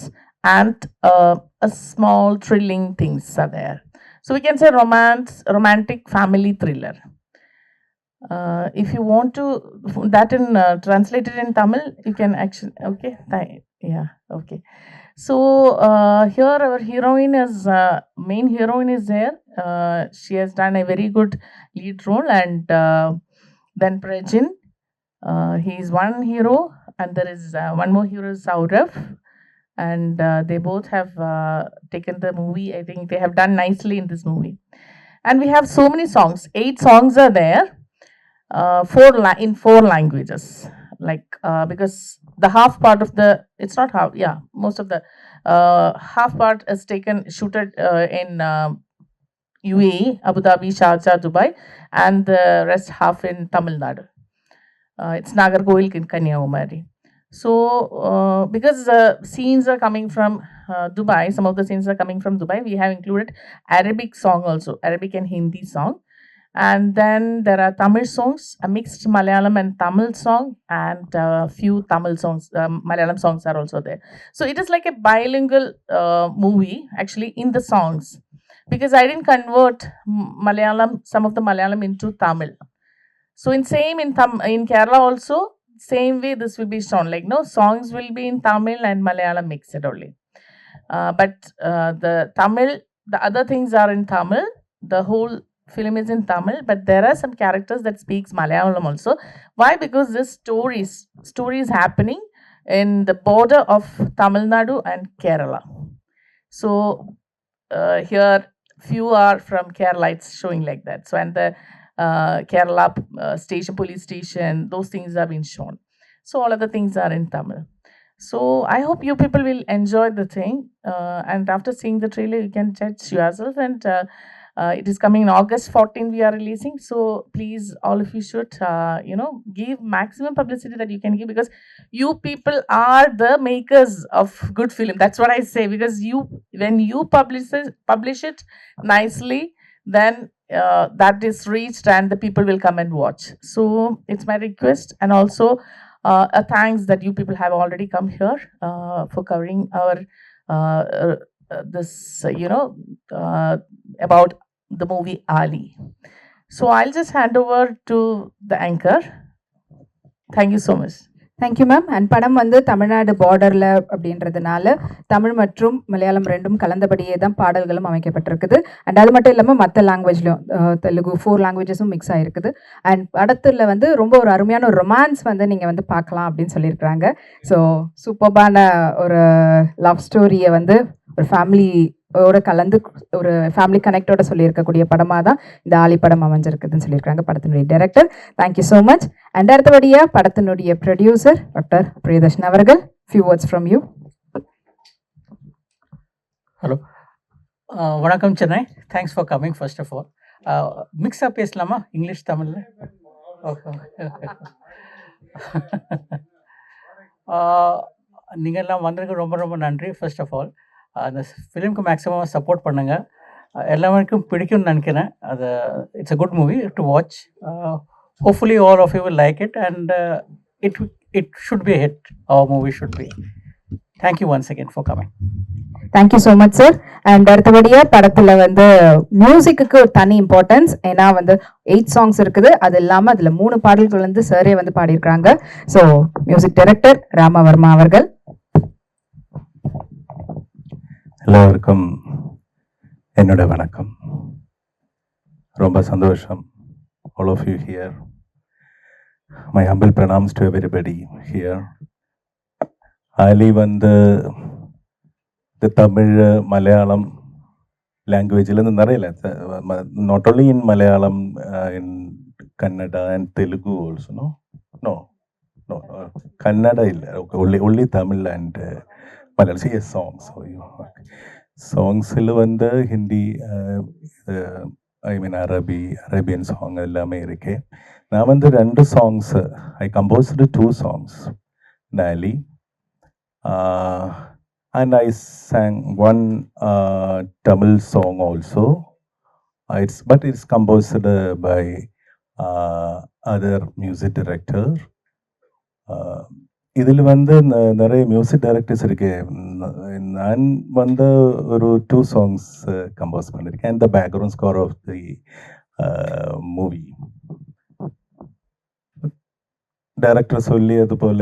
and a small thrilling things are there. So we can say romantic family thriller. If you want to that in translate it in Tamil, you can actually, okay, yeah, okay. So here our heroine is main heroine is there. She has done a very good lead role, and then Prajin, he is one hero, and there is one more hero is Saurav, and they both have taken the movie. I think they have done nicely in this movie, and we have so many songs. 8 songs are there. In 4 languages, like because the half part of the, it's not half, yeah, most of the half part is shooted in UAE, Abu Dhabi, Sharjah, Dubai, and the rest half in Tamil Nadu. It's Nagarkoil in Kanyakumari. So because the scenes are coming from Dubai, some of the scenes are coming from Dubai, we have included Arabic song also, Arabic and Hindi song. And then there are Tamil songs, a mixed Malayalam and Tamil song, and a few Tamil songs, Malayalam songs are also there. So it is like a bilingual movie actually in the songs, because I didn't convert Malayalam, some of the Malayalam into Tamil. So in Kerala also, same way this will be shown, like no songs will be in Tamil and Malayalam mixed only. But the other things are in Tamil. The whole film is in Tamil, but there are some characters that speaks Malayalam also. Why? Because this story is happening in the border of Tamil Nadu and Kerala. So here few are from Kerala, it's showing like that. So and the Kerala station, police station, those things have been shown. So all of the things are in Tamil. So I hope you people will enjoy the thing, and after seeing the trailer you can judge yourself. And it is coming in August 14, we are releasing. So please, all of you should, give maximum publicity that you can give, because you people are the makers of good film. That's what I say, because when you publish it nicely, then that is reached and the people will come and watch. So it's my request, and also a thanks that you people have already come here for covering our this, about the movie Ali. So I'll just hand over to the anchor. Thank you so much. Thank you ma'am. And படம் வந்து தமிழ்நாடு பார்டரில் அப்படின்றதுனால தமிழ் மற்றும் மலையாளம் ரெண்டும் கலந்தபடியே தான் பாடல்களும் அமைக்கப்பட்டிருக்குது. அண்ட் அது மட்டும் இல்லாமல் மற்ற லாங்குவேஜ்லையும் தெலுங்கு 4 லாங்குவேஜஸும் மிக்ஸ் ஆகிருக்குது. அண்ட் படத்தில் வந்து ரொம்ப ஒரு அருமையான ஒரு ரொமான்ஸ் வந்து நீங்கள் வந்து பார்க்கலாம் அப்படின்னு சொல்லியிருக்கிறாங்க. ஸோ சூப்பர்பான ஒரு லவ் ஸ்டோரியை வந்து ஒரு ஃபேமிலியோட கலந்து ஒரு ஃபேமிலி கனெக்டோட சொல்லியிருக்கக்கூடிய படமாக தான் இந்த ஆலி படம் அமைஞ்சிருக்குதுன்னு சொல்லியிருக்காங்க படத்தினுடைய director. Thank you so much. And அடுத்தபடியாக படத்தினுடைய ப்ரொடியூசர் டாக்டர் பிரியதர்ஷன் அவர்கள், few words from you. Hello, வணக்கம் Chennai. Thanks for coming. First of all மிக்ஸாக பேசலாமா இங்கிலீஷ் தமிழில்? ஓகே. நீங்கள் எல்லாம் வந்ததுக்கு ரொம்ப ரொம்ப நன்றி. ஃபர்ஸ்ட் ஆஃப் ஆல் அந்த ஃபிலிம்க்கு மேக்ஸிமம் சப்போர்ட் பண்ணுங்கள். எல்லாருக்கும் பிடிக்கும்னு நினைக்கிறேன். அது it's a good movie to watch. Hopefully all of you will like it and it should be a hit. Our movie should be. Thank you once again for coming. Thank you so much sir. And அடுத்தபடியாக படத்தில் வந்து மியூசிக்கு ஒரு தனி இம்பார்ட்டன்ஸ். ஏன்னா வந்து 8 சாங்ஸ் இருக்குது. அது இல்லாமல் அதில் 3 பாடல்கள் வந்து சாரே வந்து பாடியிருக்கிறாங்க. ஸோ மியூசிக் டைரக்டர் ராமவர்மா அவர்கள். எல்லோருக்கும் என்னோட வணக்கம். ரொம்ப சந்தோஷம். All of you here. My humble pranams to everybody here. Ali வந்து the Tamil, Malayalam language நிறைய not only in Malayalam, in Kannada and Telugu also, no, Kannada இல்ல, only Tamil and Malayalam. See, yes, songs. சாங்ஸில் வந்து ஹிந்தி, ஐ மீன் அரேபியன் சாங் எல்லாமே இருக்கு. நான் வந்து 2 songs, I composed 2 songs in Ali, and I sang 1 Tamil song also. It's composed by other music director. இதில் வந்து நிறைய மியூசிக் டைரக்டர்ஸ் இருக்கு. நான் வந்து ஒரு 2 songs கம்போஸ் பண்ணியிருக்கேன். And the background score of the movie. Director சொல்லியது போல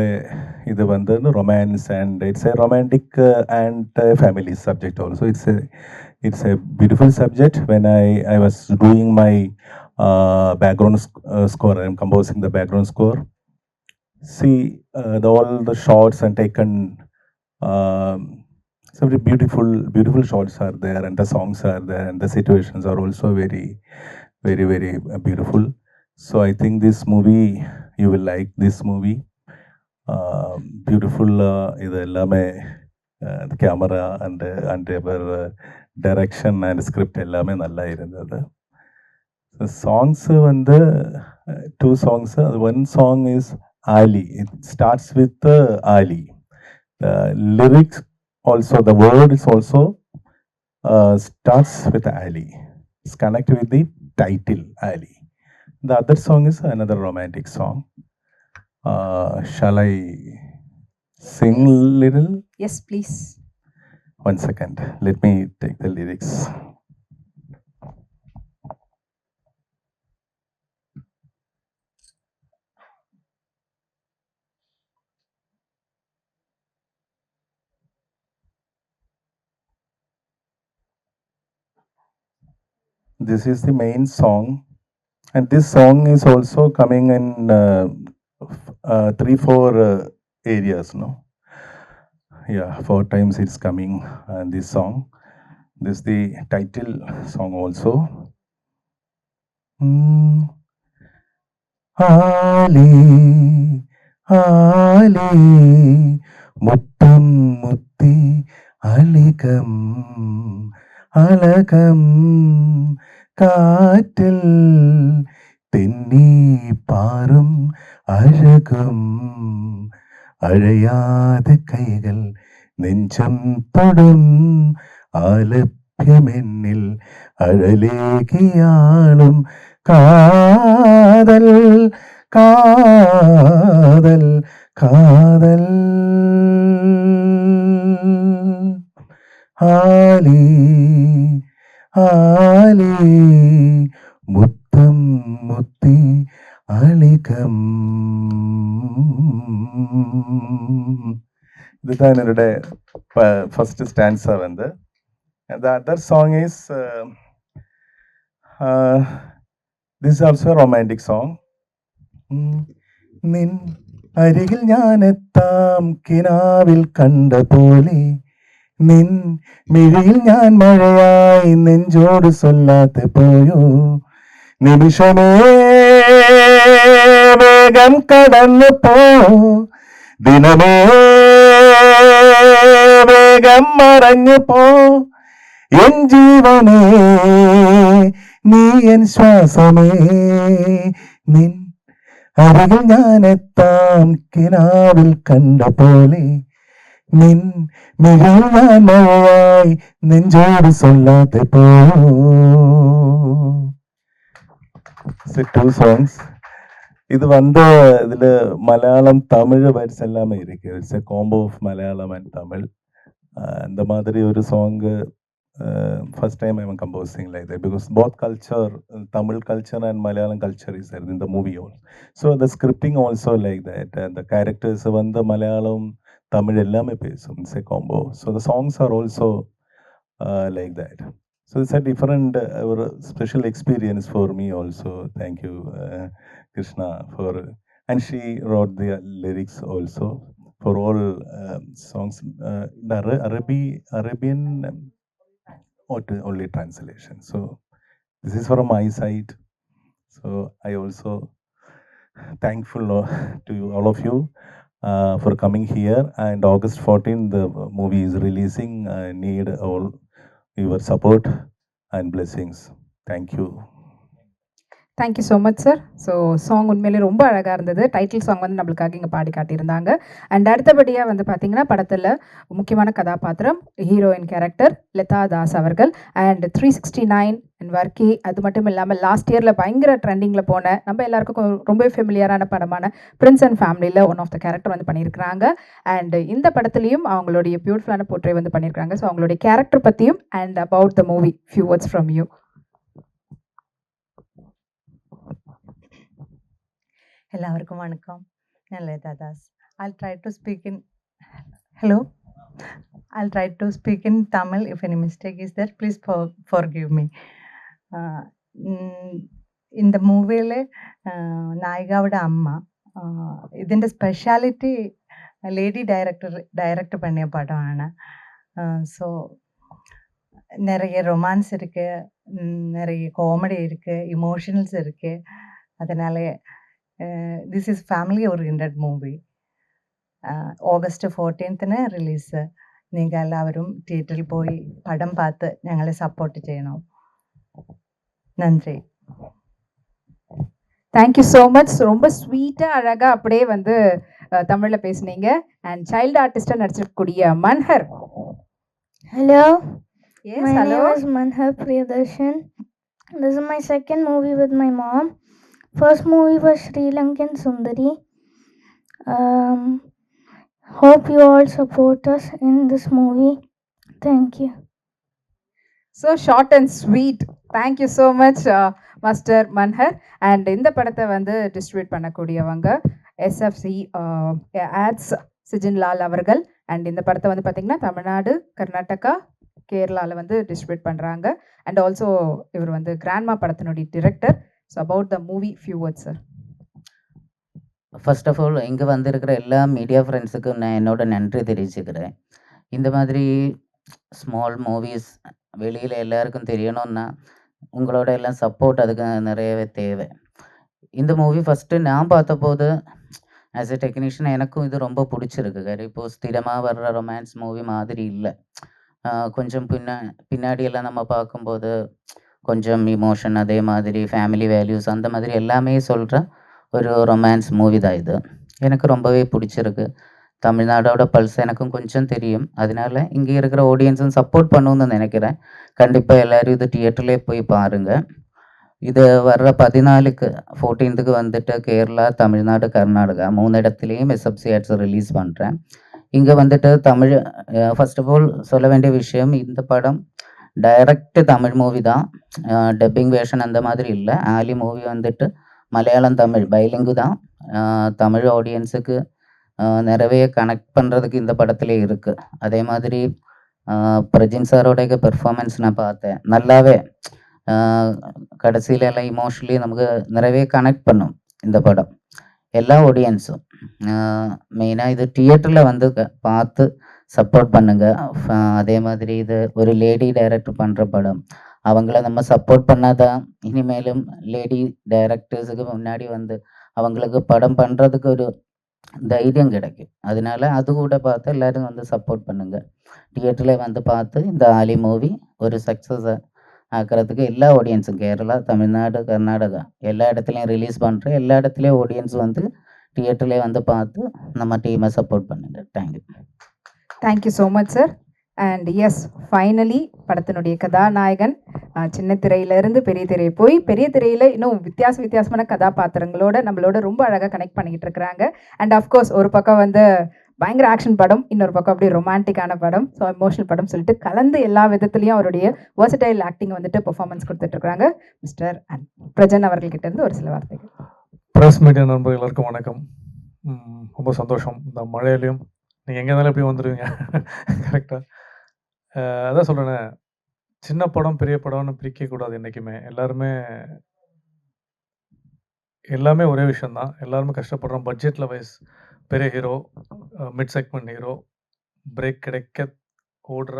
இது வந்து romance and it's a romantic and family subject also. It's a beautiful subject. When I was doing my background score, I'm composing the background score. See, all the shots and taken, some very beautiful shots are there, and the songs are there, and the situations are also very, very, very beautiful. So I think this movie, you will like this movie. Beautiful, idu ellame, the camera and our direction and script ellame nalla irundhathu. The songs vandu 2 songs. One song is Ali. It starts with Ali. The lyrics also, the word is also starts with Ali. It's connected with the title Ali. The other song is another romantic song. Shall I sing little? Yes, please. 1 second. Let me take the lyrics. This is the main song, and this song is also coming in 3-4 areas, no? Yeah, 4 times it's coming, this song. This is the title song also. Ali, Ali, muttam mutti aligam, Azhagam காற்றில் தென்னி பாரும் அழகும், அழையாத கைகள் நெஞ்சம் தொடும், ஆலப்பியமென்னில் அழலேகியாளும் காதல் காதல் காதல். ஆலி ஆலி முத்தம் முத்தி அழிகம். இதுதான் என்னோட ஃபர்ஸ்ட் ஸ்டான்ஸா வந்து. The other song is this is also a romantic song. നിൻ അരികിൽ ഞാനെത്താം കിനാവിൽ കണ്ട പോലെ, നിൻ മിഴിയിൽ ഞാൻ മഴയായി നെഞ്ചോട് சொல்லாத പോയോ, നിമിഷമേ വേഗം കടന്നു പോ, ദിനമേ വേഗം മറഞ്ഞു പോ, എൻ ജീവനേ നീ എൻ ശ്വാസമേ, നിൻ അരികിൽ ഞാനെത്താം കിനാവിൽ കണ്ട പോലെ, நின் நிகழ்வாய் மழையாய் நெஞ்சோடு சொல்லாத போ. Two songs. இது வந்து இதில் மலையாளம் தமிழ் வேர்ட்ஸ் எல்லாமே இருக்கு. It's a combo of Malayalam and Tamil. இந்த மாதிரி ஒரு song first time I'm composing like that, because both culture, Tamil culture and Malayalam culture is there in the movie also. So the scripting also like that, and the characters the Malayalam Tamil ellame pesum, it's a combo. So the songs are also like that. So it's a different special experience for me also. Thank you Krishna for, and she wrote the lyrics also for all songs. The Arabian only translation. So this is from my side. So I also thankful to you, all of you for coming here. And August 14th the movie is releasing. I need all your support and blessings. Thank you. Thank you so much sir. So song உண்மையிலே ரொம்ப அழகாக இருந்தது. டைட்டில் சாங் வந்து நம்மளுக்காக இங்கே பாடி காட்டியிருந்தாங்க. அண்ட் அடுத்தபடியாக வந்து பார்த்திங்கன்னா படத்தில் முக்கியமான கதாபாத்திரம் ஹீரோயின் கேரக்டர் லதா தாஸ் அவர்கள். அண்ட் 369 அண்ட் வர்க்கி, அது மட்டும் இல்லாமல் லாஸ்ட் இயரில் பயங்கர ட்ரெண்டிங்கில் போன நம்ம எல்லாருக்கும் ரொம்ப ஃபெமிலியரான படமான பிரின்ஸ் அண்ட் ஃபேமிலியில் ஒன் ஆஃப் த கேரக்டர் வந்து பண்ணியிருக்கிறாங்க. அண்ட் இந்த படத்துலையும் அவங்களுடைய பியூட்டிஃபுல்லான போர்ட்ரே வந்து பண்ணியிருக்காங்க. ஸோ அவங்களுடைய கேரக்டர் பற்றியும் and about the movie few words from you. எல்லாருக்கும் வணக்கம். நான் Latha Das. I'll try to speak in hello. I'll try to speak in Tamil. If any mistake is there, please forgive me. இந்த മൂവിയിലെ നായികയുടെ അമ്മ, ഇതിൻ്റെ സ്പെഷ്യാലിറ്റി ലേഡി ഡയറക്റ്റ് பண்ணிய படമാണ്. ஸோ நிறைய ரொமான்ஸ் இருக்குது, நிறைய காமெடி இருக்குது, இமோஷனல்ஸ் இருக்குது. அதனால this is family oriented movie. August 14th release. നിങ്ങൾ എല്ലാവരും തിയേറ്ററിൽ പോയി പടം பார்த்து ഞങ്ങളെ സപ്പോർട്ട് ചെയ്യണം. நன்றி. Thank you so much. ரொம்ப ஸ்வீட்டாக அழகாக அப்படியே வந்து தமிழில் பேசுனீங்க. அண்ட் சைல்டு ஆர்டிஸ்டாக நடிச்சிருக்கக்கூடிய Manhar. Hello, yes, my hello. name is Manhar Priyadarshan. This is my second movie with my mom. First movie was Sri Lankan Sundari. Hope you all support us in this movie. Thank you. So short and sweet. Thank you so much master Manhar. And இந்த படத்தை வந்து டிஸ்ட்ரிபியூட் பண்ணக்கூடியவங்க எஸ்எஃப்சி ஆட்ஸ் சிஜின்லால் அவர்கள். அண்ட் இந்த படத்தை வந்து பார்த்திங்கன்னா தமிழ்நாடு, கர்நாடகா, கேரளாவில் வந்து டிஸ்ட்ரிபியூட் பண்ணுறாங்க. அண்ட் ஆல்சோ இவர் வந்து கிராண்ட்மா படத்தினுடைய director. So about the movie few words sir. First of all இங்கே வந்திருக்கிற எல்லா மீடியா ஃப்ரெண்ட்ஸுக்கும் நான் என்னோட நன்றி தெரிவிச்சுக்கிறேன். இந்த மாதிரி ஸ்மால் மூவிஸ் வெளியில் எல்லாருக்கும் தெரியணும்னா உங்களோட எல்லாம் சப்போர்ட் அதுக்கு நிறையவே தேவை. இந்த மூவி ஃபஸ்ட்டு நான் பார்த்தபோது ஆஸ் எ டெக்னீஷியன் எனக்கும் இது ரொம்ப பிடிச்சிருக்கு. இப்போது ஸ்திரமாக வர்ற ரொமான்ஸ் மூவி மாதிரி இல்லை. கொஞ்சம் பின்னாடியெல்லாம் நம்ம பார்க்கும்போது கொஞ்சம் இமோஷன், அதே மாதிரி ஃபேமிலி வேல்யூஸ், அந்த மாதிரி எல்லாமே சொல்கிற ஒரு ரொமான்ஸ் மூவி தான் இது. எனக்கு ரொம்பவே பிடிச்சிருக்கு. தமிழ்நாடோட பல்ஸ் எனக்கும் கொஞ்சம் தெரியும். அதனால இங்கே இருக்கிற ஆடியன்ஸும் சப்போர்ட் பண்ணுன்னு நினைக்கிறேன். கண்டிப்பாக எல்லோரும் இது தியேட்டர்லேயே போய் பாருங்கள். இது வர்ற 14th வந்துட்டு கேரளா, தமிழ்நாடு, கர்நாடகா 3 இடத்துலையும் எஸ்எஃப்சி ஆட்ஸ் ரிலீஸ் பண்ணுறேன். இங்கே வந்துட்டு தமிழ் ஃபர்ஸ்ட் ஆஃப் ஆல் சொல்ல வேண்டிய விஷயம், இந்த படம் டைரக்ட் தமிழ் மூவி தான், டப்பிங் வேர்ஷன் அந்த மாதிரி இல்லை. ஆலி மூவி வந்துட்டு மலையாளம் தமிழ் பைலிங்கு தான். தமிழ் ஆடியன்ஸுக்கு நிறைய கனெக்ட் பண்ணுறதுக்கு இந்த படத்துல இருக்குது. அதே மாதிரி பிரஜின் சாரோடைய பெர்ஃபார்மன்ஸ் நான் பார்த்தேன், நல்லாவே கடைசியில எல்லாம் இமோஷனலி நமக்கு நிறைய கனெக்ட் பண்ணும் இந்த படம். எல்லா ஆடியன்ஸும் மெயினாக இது தியேட்டரில் வந்து பார்த்து சப்போர்ட் பண்ணுங்க. அதே மாதிரி இது ஒரு லேடி டைரக்டர் பண்ணுற படம், அவங்கள நம்ம சப்போர்ட் பண்ணாதான் இனிமேலும் லேடி டைரக்டர்ஸுக்கு முன்னாடி வந்து அவங்களுக்கு படம் பண்ணுறதுக்கு ஒரு தைரியம் கிடைக்கும். அதனால அது கூட பார்த்து எல்லோரும் வந்து சப்போர்ட் பண்ணுங்க. தியேட்டரில் வந்து பார்த்து இந்த ஆலி மூவி ஒரு சக்ஸஸை ஆக்கிறதுக்கு எல்லா ஆடியன்ஸும் கேரளா, தமிழ்நாடு, கர்நாடகா எல்லா இடத்துலையும் ரிலீஸ் பண்ணுறேன். எல்லா இடத்துலையும் ஆடியன்ஸ் வந்து தியேட்டர்லேயே வந்து பார்த்து நம்ம டீமை சப்போர்ட் பண்ணுங்க. Thank you. Thank you so much sir. And yes, finally படத்தினுடைய கதாநாயகன் சின்ன திரையிலேருந்து பெரிய திரை போய் பெரிய திரையில் இன்னும் வித்தியாசமான கதாபாத்திரங்களோட நம்மளோட ரொம்ப அழகாக கனெக்ட் பண்ணிக்கிட்டு இருக்கிறாங்க. அண்ட் அஃப்கோர்ஸ் ஒரு பக்கம் வந்து பயங்கர ஆக்ஷன் படம், இன்னொரு பக்கம் அப்படியே ரொமான்டிக்கான படம், ஸோ எமோஷனல் படம் சொல்லிட்டு கலந்து எல்லா விதத்துலையும் அவருடைய வெர்சடைல் ஆக்டிங் வந்துட்டு பெர்ஃபார்மன்ஸ் கொடுத்துட்ருக்காங்க. மிஸ்டர் அண்ட் பிரஜன் அவர்கள்கிட்ட இருந்து ஒரு சில வார்த்தைகள். ப்ரெஸ் மீடியா நண்பர்கள் எல்லாருக்கும் வணக்கம். ரொம்ப சந்தோஷம். இந்த மழையிலையும் நீங்கள் எங்கே இருந்தாலும் எப்படி வந்துடுவீங்க கரெக்டாக. அதான் சொல்கிறேனே, சின்ன படம் பெரிய படம்னு பிரிக்கக்கூடாது என்றைக்குமே. எல்லாமே ஒரே விஷயந்தான். எல்லாருமே கஷ்டப்படுறோம். பட்ஜெட்டில் வைஸ் பெரிய hero, mid segment hero, break கிடைக்க ஓடுற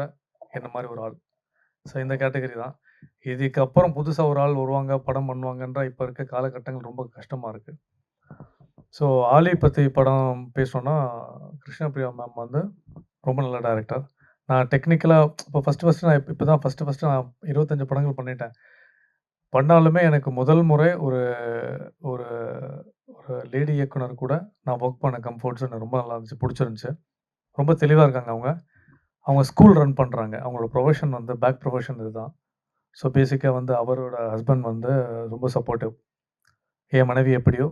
என்ன மாதிரி ஒரு ஆள். ஸோ இந்த கேட்டகரி தான். இதுக்கப்புறம் புதுசாக ஒரு ஆள் வருவாங்க, படம் பண்ணுவாங்கன்ற இப்போ இருக்க காலகட்டங்கள் ரொம்ப கஷ்டமாக இருக்குது. ஸோ ஆலி பற்றி படம் பேசணுன்னா, கிருஷ்ணபிரியா மேம் வந்து ரொம்ப நல்ல டைரக்டர். நான் டெக்னிக்கலாக இப்போ நான் இப்போ தான் ஃபஸ்ட்டு நான் 25 படங்கள் பண்ணிட்டேன். பண்ணாலுமே எனக்கு முதல் முறை ஒரு ஒரு ஒரு லேடி இயக்குனர் கூட நான் ஒர்க் பண்ண கம்ஃபர்ட் ஜோன் ரொம்ப நல்லா இருந்துச்சு, பிடிச்சிருந்துச்சு. ரொம்ப தெளிவாக இருக்காங்க அவங்க ஸ்கூல் ரன் பண்ணுறாங்க. அவங்களோட ப்ரொஃபஷன் வந்து பேக் ப்ரொஃபஷன் இதுதான். ஸோ பேசிக்காக வந்து அவரோட ஹஸ்பண்ட் வந்து ரொம்ப சப்போர்ட்டிவ். என் மனைவி எப்படியோ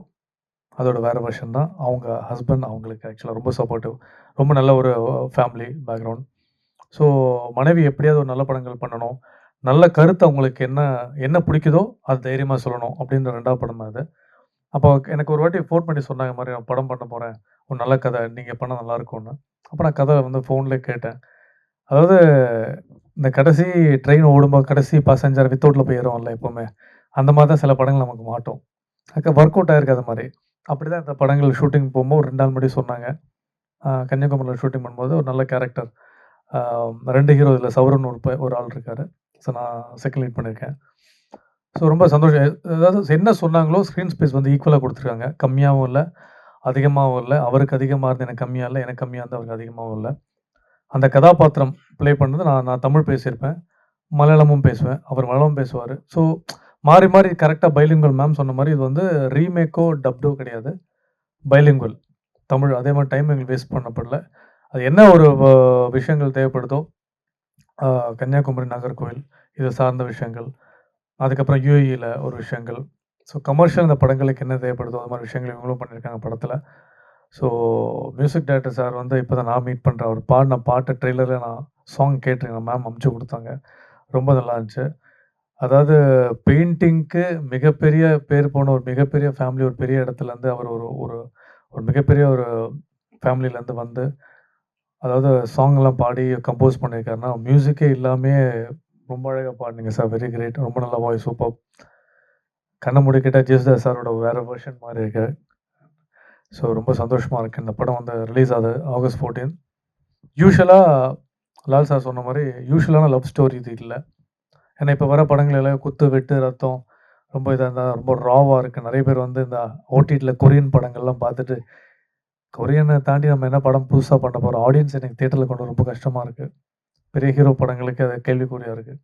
அதோட வேறு வெர்ஷன் தான் அவங்க ஹஸ்பண்ட். அவங்களுக்கு ஆக்சுவலாக ரொம்ப சப்போர்ட்டிவ். ரொம்ப நல்ல ஒரு ஃபேமிலி பேக்ரவுண்ட். ஸோ மனைவி எப்படியாவது ஒரு நல்ல படங்கள் பண்ணணும், நல்ல கருத்து அவங்களுக்கு என்ன பிடிக்குதோ அது தைரியமாக சொல்லணும் அப்படின்ற 2வது படம் தான் அது. அப்போ எனக்கு ஒரு வாட்டி ஃபோன் பண்ணி சொன்னாங்க, மாதிரி நான் படம் பண்ண போகிறேன், ஒரு நல்ல கதை நீங்கள் பண்ணால் நல்லாயிருக்கும்னு. அப்போ நான் கதை வந்து ஃபோன்லேயே கேட்டேன். அதாவது இந்த கடைசி ட்ரெயின் ஓடும்போது கடைசி பாசஞ்சர் வித்தவுட்டில் போய் ஏறுவோம்ல எப்போவுமே, அந்த மாதிரி தான் சில படங்கள் நமக்கு மாட்டோம். ஒர்க் அவுட் ஆகிருக்கு அது மாதிரி. அப்படி தான் இந்த படங்கள் ஷூட்டிங் போகும்போது 2 நாள் முன்னாடி சொன்னாங்க. கன்னியாகுமரியில் ஷூட்டிங் பண்ணும்போது ஒரு நல்ல கேரக்டர், 2 ஹீரோ இதில் சௌரன் ஒரு ஆள் இருக்கார். ஸோ நான் செகண்ட் லீட் பண்ணியிருக்கேன். ஸோ ரொம்ப சந்தோஷம். அதாவது என்ன சொன்னாங்களோ ஸ்க்ரீன் ஸ்பேஸ் வந்து ஈக்குவலாக கொடுத்துருக்காங்க. கம்மியாகவும் இல்லை, அதிகமாகவும் இல்லை. அவருக்கு அதிகமாக இருந்து எனக்கு கம்மியாக இல்லை, எனக்கு கம்மியாக இருந்து அவருக்கு அதிகமாகவும் இல்லை. அந்த கதாபாத்திரம் ப்ளே பண்ணது நான் தமிழ் பேசியிருப்பேன், மலையாளமும் பேசுவேன், அவர் மலையாளமும் பேசுவார். ஸோ மாறி மாறி கரெக்டாக பைலிங்குவல். மேம் சொன்ன மாதிரி இது வந்து ரீமேக்கோ டப்டோ கிடையாது, பைலிங்குவல் தமிழ். அதே மாதிரி டைம் எங்களுக்கு வேஸ்ட் பண்ணப்படல. அது என்ன ஒரு விஷயங்கள் தேவைப்படுதோ, கன்னியாகுமரி நாகர்கோவில் இது சார்ந்த விஷயங்கள், அதுக்கப்புறம் யூஏஇயில் ஒரு விஷயங்கள், ஸோ கமர்ஷியல் இந்த படங்களுக்கு என்ன தேவைப்படுதோ அது மாதிரி விஷயங்கள் இவங்களும் பண்ணியிருக்காங்க படத்தில். ஸோ மியூசிக் டைரக்டர் சார் வந்து இப்போ தான் நான் மீட் பண்ணுறேன். அவர் பாடின பாட்டு ட்ரெய்லரில் நான் சாங் கேட்டிருக்கேன், மேம் அமுச்சு கொடுத்தாங்க, ரொம்ப நல்லா இருந்துச்சு. அதாவது பெயிண்டிங்க்கு மிகப்பெரிய பேர் போன ஒரு மிகப்பெரிய ஃபேமிலி, ஒரு பெரிய இடத்துலேருந்து அவர் ஒரு மிகப்பெரிய ஒரு ஃபேமிலியிலேருந்து வந்து, அதாவது சாங்லாம் பாடி கம்போஸ் பண்ணியிருக்காருன்னா, மியூசிக்கே இல்லாமே ரொம்ப அழகாக பாடினீங்க சார், வெரி கிரேட், ரொம்ப நல்ல வாய்ஸ், சூப்பர். கண்ணை மூடிக்கிட்ட ஜேசுதாஸ் சாரோட வேறு வெர்ஷன் மாதிரி இருக்கு. ஸோ ரொம்ப சந்தோஷமாக இருக்குது. இந்த படம் வந்து ரிலீஸ் ஆகுது August 14. யூஷுவலாக லால் சார் சொன்ன மாதிரி யூஷுவலான லவ் ஸ்டோரி இது இல்லை. ஏன்னா இப்போ வர படங்கள் எல்லாம் குத்து வெட்டு ரத்தம் ரொம்ப இதாக இருந்தால் ரொம்ப ராவாக இருக்குது. நிறைய பேர் வந்து இந்த ஓடிடியில் கொரியன் படங்கள்லாம் பார்த்துட்டு, கொரியனை தாண்டி நம்ம என்ன படம் புதுசாக பண்ண போகிறோம், ஆடியன்ஸ் எனக்கு தேட்டரில் கொண்டு ரொம்ப கஷ்டமாக இருக்குது. பெரிய ஹீரோ படங்களுக்கு அது கேள்விக்குறியாக இருக்குது.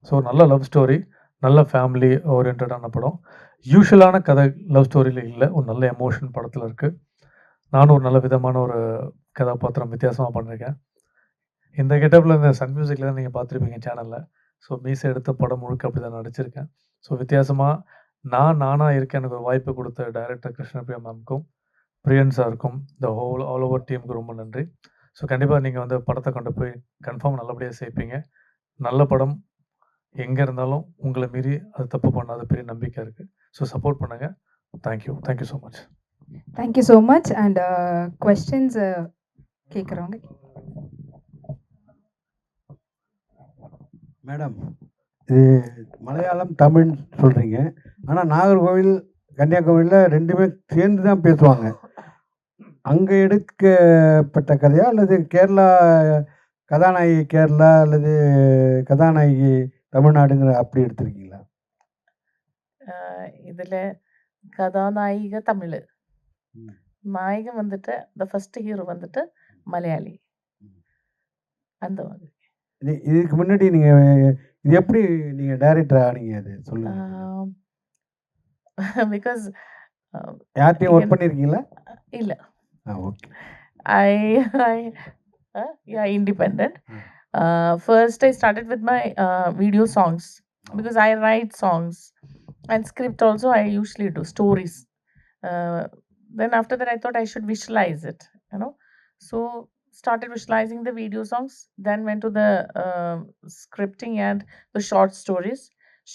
ஸோ நல்ல லவ் ஸ்டோரி, நல்ல ஃபேமிலி ஓரியன்டான படம். யூஷுவலான கதை லவ் ஸ்டோரியில் இல்லை, ஒரு நல்ல எமோஷன் படத்தில் இருக்குது. நானும் ஒரு நல்ல விதமான ஒரு கதாபாத்திரம் வித்தியாசமாக பண்ணியிருக்கேன். இந்த கெட்டப்பில் இந்த சன் மியூசிக்கில் தான் நீங்கள் பார்த்துருப்பீங்க சேனலில். ஸோ மீசை எடுத்த படம் முழுக்க அப்படி தான் நடிச்சிருக்கேன். ஸோ வித்தியாசமாக நானாக இருக்கேன். எனக்கு ஒரு வாய்ப்பு கொடுத்த டைரக்டர் கிருஷ்ணபிரியா மேம்க்கும், பிரியன் சாருக்கும், இந்த ஆல் ஓவர் டீமுக்கு ரொம்ப நன்றி. ஸோ கண்டிப்பாக நீங்கள் வந்து படத்தை கொண்டு போய் கன்ஃபார்ம் நல்லபடியாக சேர்ப்பீங்க. நல்ல படம் எங்கே இருந்தாலும் உங்களை மீறி அது தப்பு பண்ணாத பெரிய நம்பிக்கை இருக்குது. ஸோ சப்போர்ட் பண்ணுங்கள். Thank you so much. Thank you so much. And questions கேட்குறவங்க. மேடம், இது மலையாளம் தமிழ் சொல்கிறீங்க, ஆனால் நாகர்கோவில் கன்னியாகுமரியில் ரெண்டுமே சேர்ந்து தான் பேசுவாங்க. அங்கே எடுக்கப்பட்ட கதையா அல்லது கேரளா கதாநாயகி கேரளா அல்லது கதாநாயகி தமிழ்நாடுங்கிற அப்படி எடுத்திருக்கீங்களா? இதில் கதாநாயக தமிழ், நாயகன் வந்துட்டு இந்த ஃபர்ஸ்ட் ஹீரோ வந்துட்டு மலையாளி, அந்த மாதிரி. இதுக்கு முன்னாடி நீங்கள் இது எப்படி நீங்கள் டைரக்டர் ஆனீங்க, அது சொல்லுங்க. பிகாஸ் யார்கிட்டையும் ஒர்க் பண்ணியிருக்கீங்களா? இல்லை. Okay. I Yeah, independent. First, I started with my video songs because I write songs and script also. I usually do stories. Then after that, I thought I should visualize it. So started visualizing the video songs. Then went to the scripting and the short stories,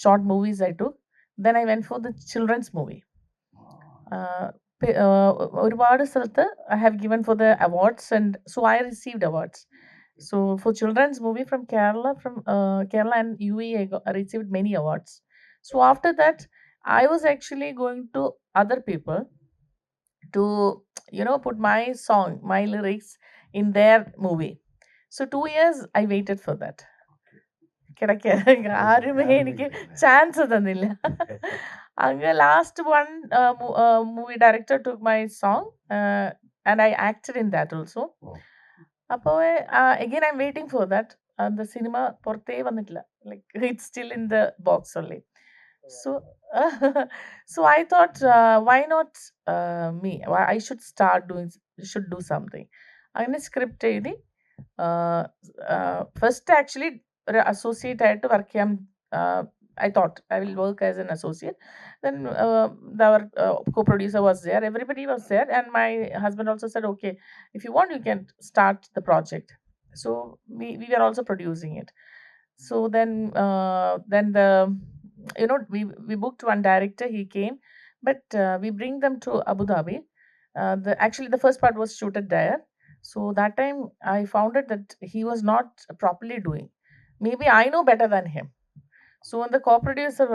short movies I took. Then I went for the children's movie. ഒരുപാട് സ്ഥലത്ത് I have given for the awards, and so I received awards. So for children's movie from Kerala, and UAE, I received many awards. So after that, I was actually going to other people to put my song, my lyrics in their movie. So 2 years I waited for that. ആരുമേ എനിക്ക് ചാൻസ് തന്നില്ല. അങ്ങ് last one movie director took my song and I acted in that also. അപ്പോൾ again I am waiting for that. the സിനിമ പുറത്തേ വന്നിട്ടില്ല. Like it's still in the box only. So I thought, why not me? I should do something. അങ്ങനെ സ്ക്രിപ്റ്റ് എഴുതി ഫസ്റ്റ് ആക്ച്വലി ഒരു അസോസിയേറ്റ് ആയിട്ട് വർക്ക് ചെയ്യാൻ I thought I will work as an associate. Then our co-producer was there, everybody was there, and my husband also said, okay, if you want you can start the project. So we were also producing it. So then the we booked one director, he came, but we bring them to Abu Dhabi. Actually the first part was shooted there. So that time I found it that he was not properly doing. Maybe I know better than him. So when the co-producer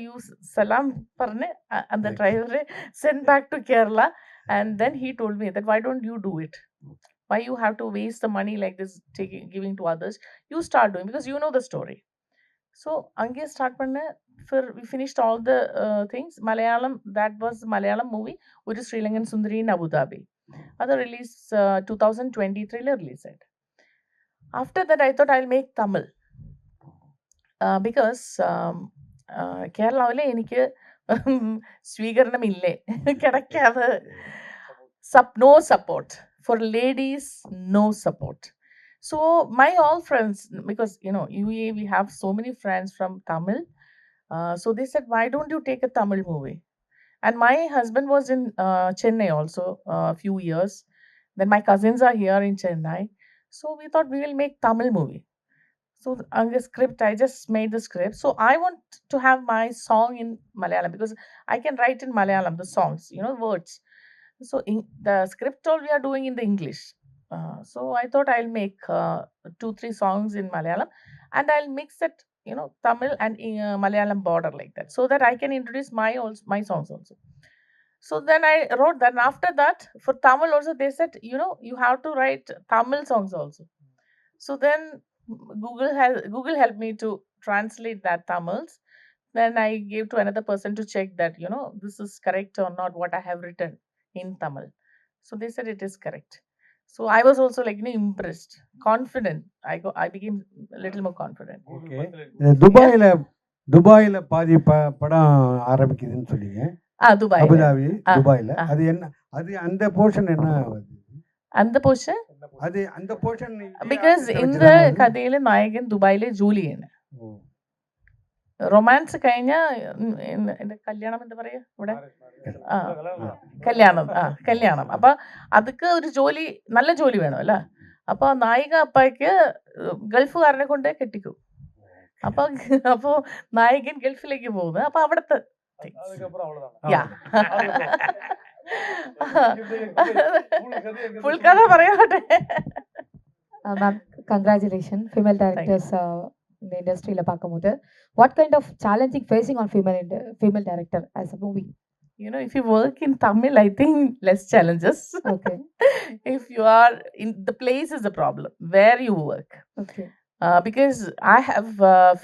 you salam parne and the driver sent back to Kerala, and then he told me that why don't you do it? Why you have to waste the money like this, giving to others? You start doing, because you know the story. So ange start panna. We finished all the things. Malayalam, that was Malayalam movie, which is Sri Lankan Sundari in Abu Dhabi. Other release 2023 release it. After that I thought I'll make Tamil. Because കേരളാവിലെ എനിക്ക് സ്വീകരണമില്ലേ, കിടക്കാതെ no support for ladies, no support. So my all friends, because UAE we have so many friends from Tamil, so they said, why don't you take a Tamil movie? And my husband was in Chennai also a few years. Then my cousins are here in Chennai, so we thought we will make Tamil movie. So on the script, I just made the script. So I want to have my song in Malayalam, because I can write in Malayalam the songs, words. So in the script all we are doing in the English. So I thought I'll make 2-3 songs in Malayalam, and I'll mix it, Tamil and Malayalam border like that, so that I can introduce my songs also. So then I wrote that, and after that for Tamil also they said, you have to write Tamil songs also. So then Google helped me to translate that Tamils. Then I gave to another person to check that this is correct or not, what I have written in Tamil. So they said it is correct. So I was also impressed, confident. I became a little more confident. Okay. துபாயில பாதி படம் ஆரம்பிக்குதுன்னு சொன்னீங்க. Dubai. அபுதாபி, துபாயில. அது என்ன, அது அந்த போர்ஷன் என்ன? அந்த പോർഷൻ അത് அந்த പോർഷൻ because இந்த കഥയിലെ നായകൻ ദുബായിലെ ജോലി ചെയ്യാണ്. റൊമാൻസ് കഴിഞ്ഞ എന്റെ കല്യാണം എന്താ പറയാ ഇവിടെ, കല്യാണം. അപ്പൊ അതൊക്കെ ഒരു ജോലി, നല്ല ജോലി വേണം അല്ല. അപ്പൊ നായിക അപ്പായ്ക്ക് ഗൾഫുകാരനെ കൊണ്ട് കെട്ടിക്കും. അപ്പൊ നായകൻ ഗൾഫിലേക്ക് പോകുന്നത്. അപ്പൊ അവിടുത്തെ ഫുൾ കഥ പറയാട്ടെ. Ma'am, congratulations, female directors in the industry la pakumbodhu. What kind of challenging facing on female director as a movie? If you work in Tamil, I think less challenges. Okay. If you are in the place is the problem where you work. Okay. Because I have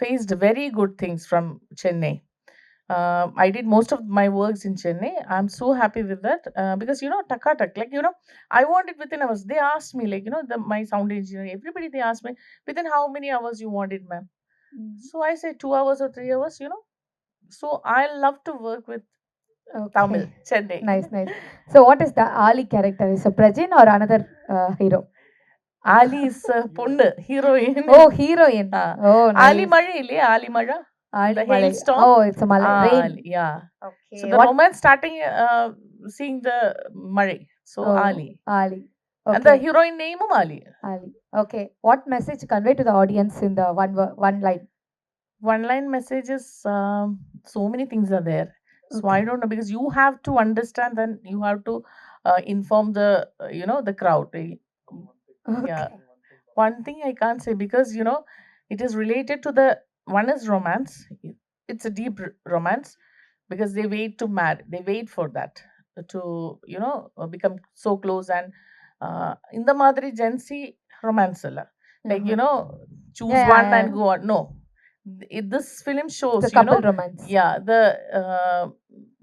faced very good things from Chennai. I did most of my works in Chennai. I'm so happy with that because Taka, I want it within hours. They asked me my sound engineer, everybody, they asked me within how many hours you want it, ma'am. So I say 2 hours or 3 hours. So I love to work with Tamil, Chennai. Nice. So what is the Ali character? Is a Prajin or another hero? Ali is பொண்ணு heroine. Oh, heroine. Ah. Oh, Ali nice. மழை இல்லையா Ali மழை Ali the Malay. hailstorm. Oh, it's a Malay. Rain. Ali, yeah. Okay. So the What? romance starting seeing the மழை. So Oh, Ali. Ali. And the Okay. heroine name Ali. Ali. Okay. What message convey to the audience in the one line? One line messages, so many things are there. So I Okay. don't know, because you have to understand, then you have to inform the the crowd. Yeah. Okay. One thing I can't say, because it is related to the one is romance. It's a deep romance, because they wait to marry. They wait for that to become so close. And in the madri Gen Z romance alla. Like choose Yeah, one yeah, and go on. No, this film shows The couple romance. yeah,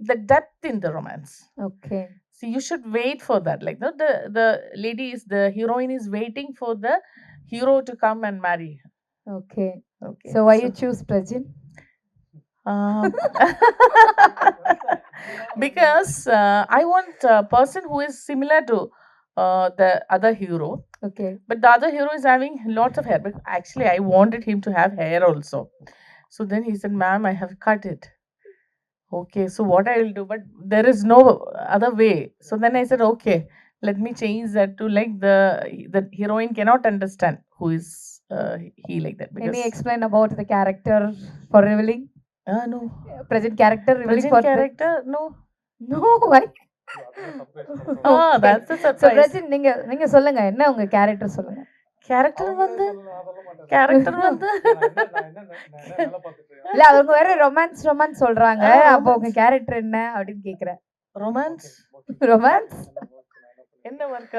the depth in the romance. Okay. See, you should wait for that. Like the lady is the heroine is waiting for the hero to come and marry. Okay. Okay. So why you choose Prajin? Um, because I want a person who is similar to the other hero, Okay. but the other hero is having lots of hair. But actually, I wanted him to have hair also. So then he said, "Ma'am, I have cut it." Okay, so what I will do? But there is no other way. So then I said, okay, let me change that to like the heroine cannot understand who is he, like that, because Any explain about the character for revealing? no Present character revealing Prajin for character no. No, why? Ah, that's a So surprise. Prajin, நீங்க சொல்லுங்க என்ன உங்க கேரக்டர் சொல்லுங்க. Character வந்து character வந்து இல்ல அவங்க வேற ரொமான்ஸ் சொல்றாங்க. அப்போ உங்க கேரக்டர் என்ன அப்படின்னு கேக்குறேன். romance romance? என்ன work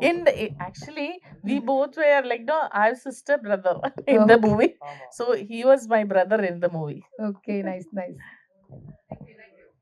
in the actually we both were like I was sister brother in the movie. So he was my brother in the movie. Okay, nice.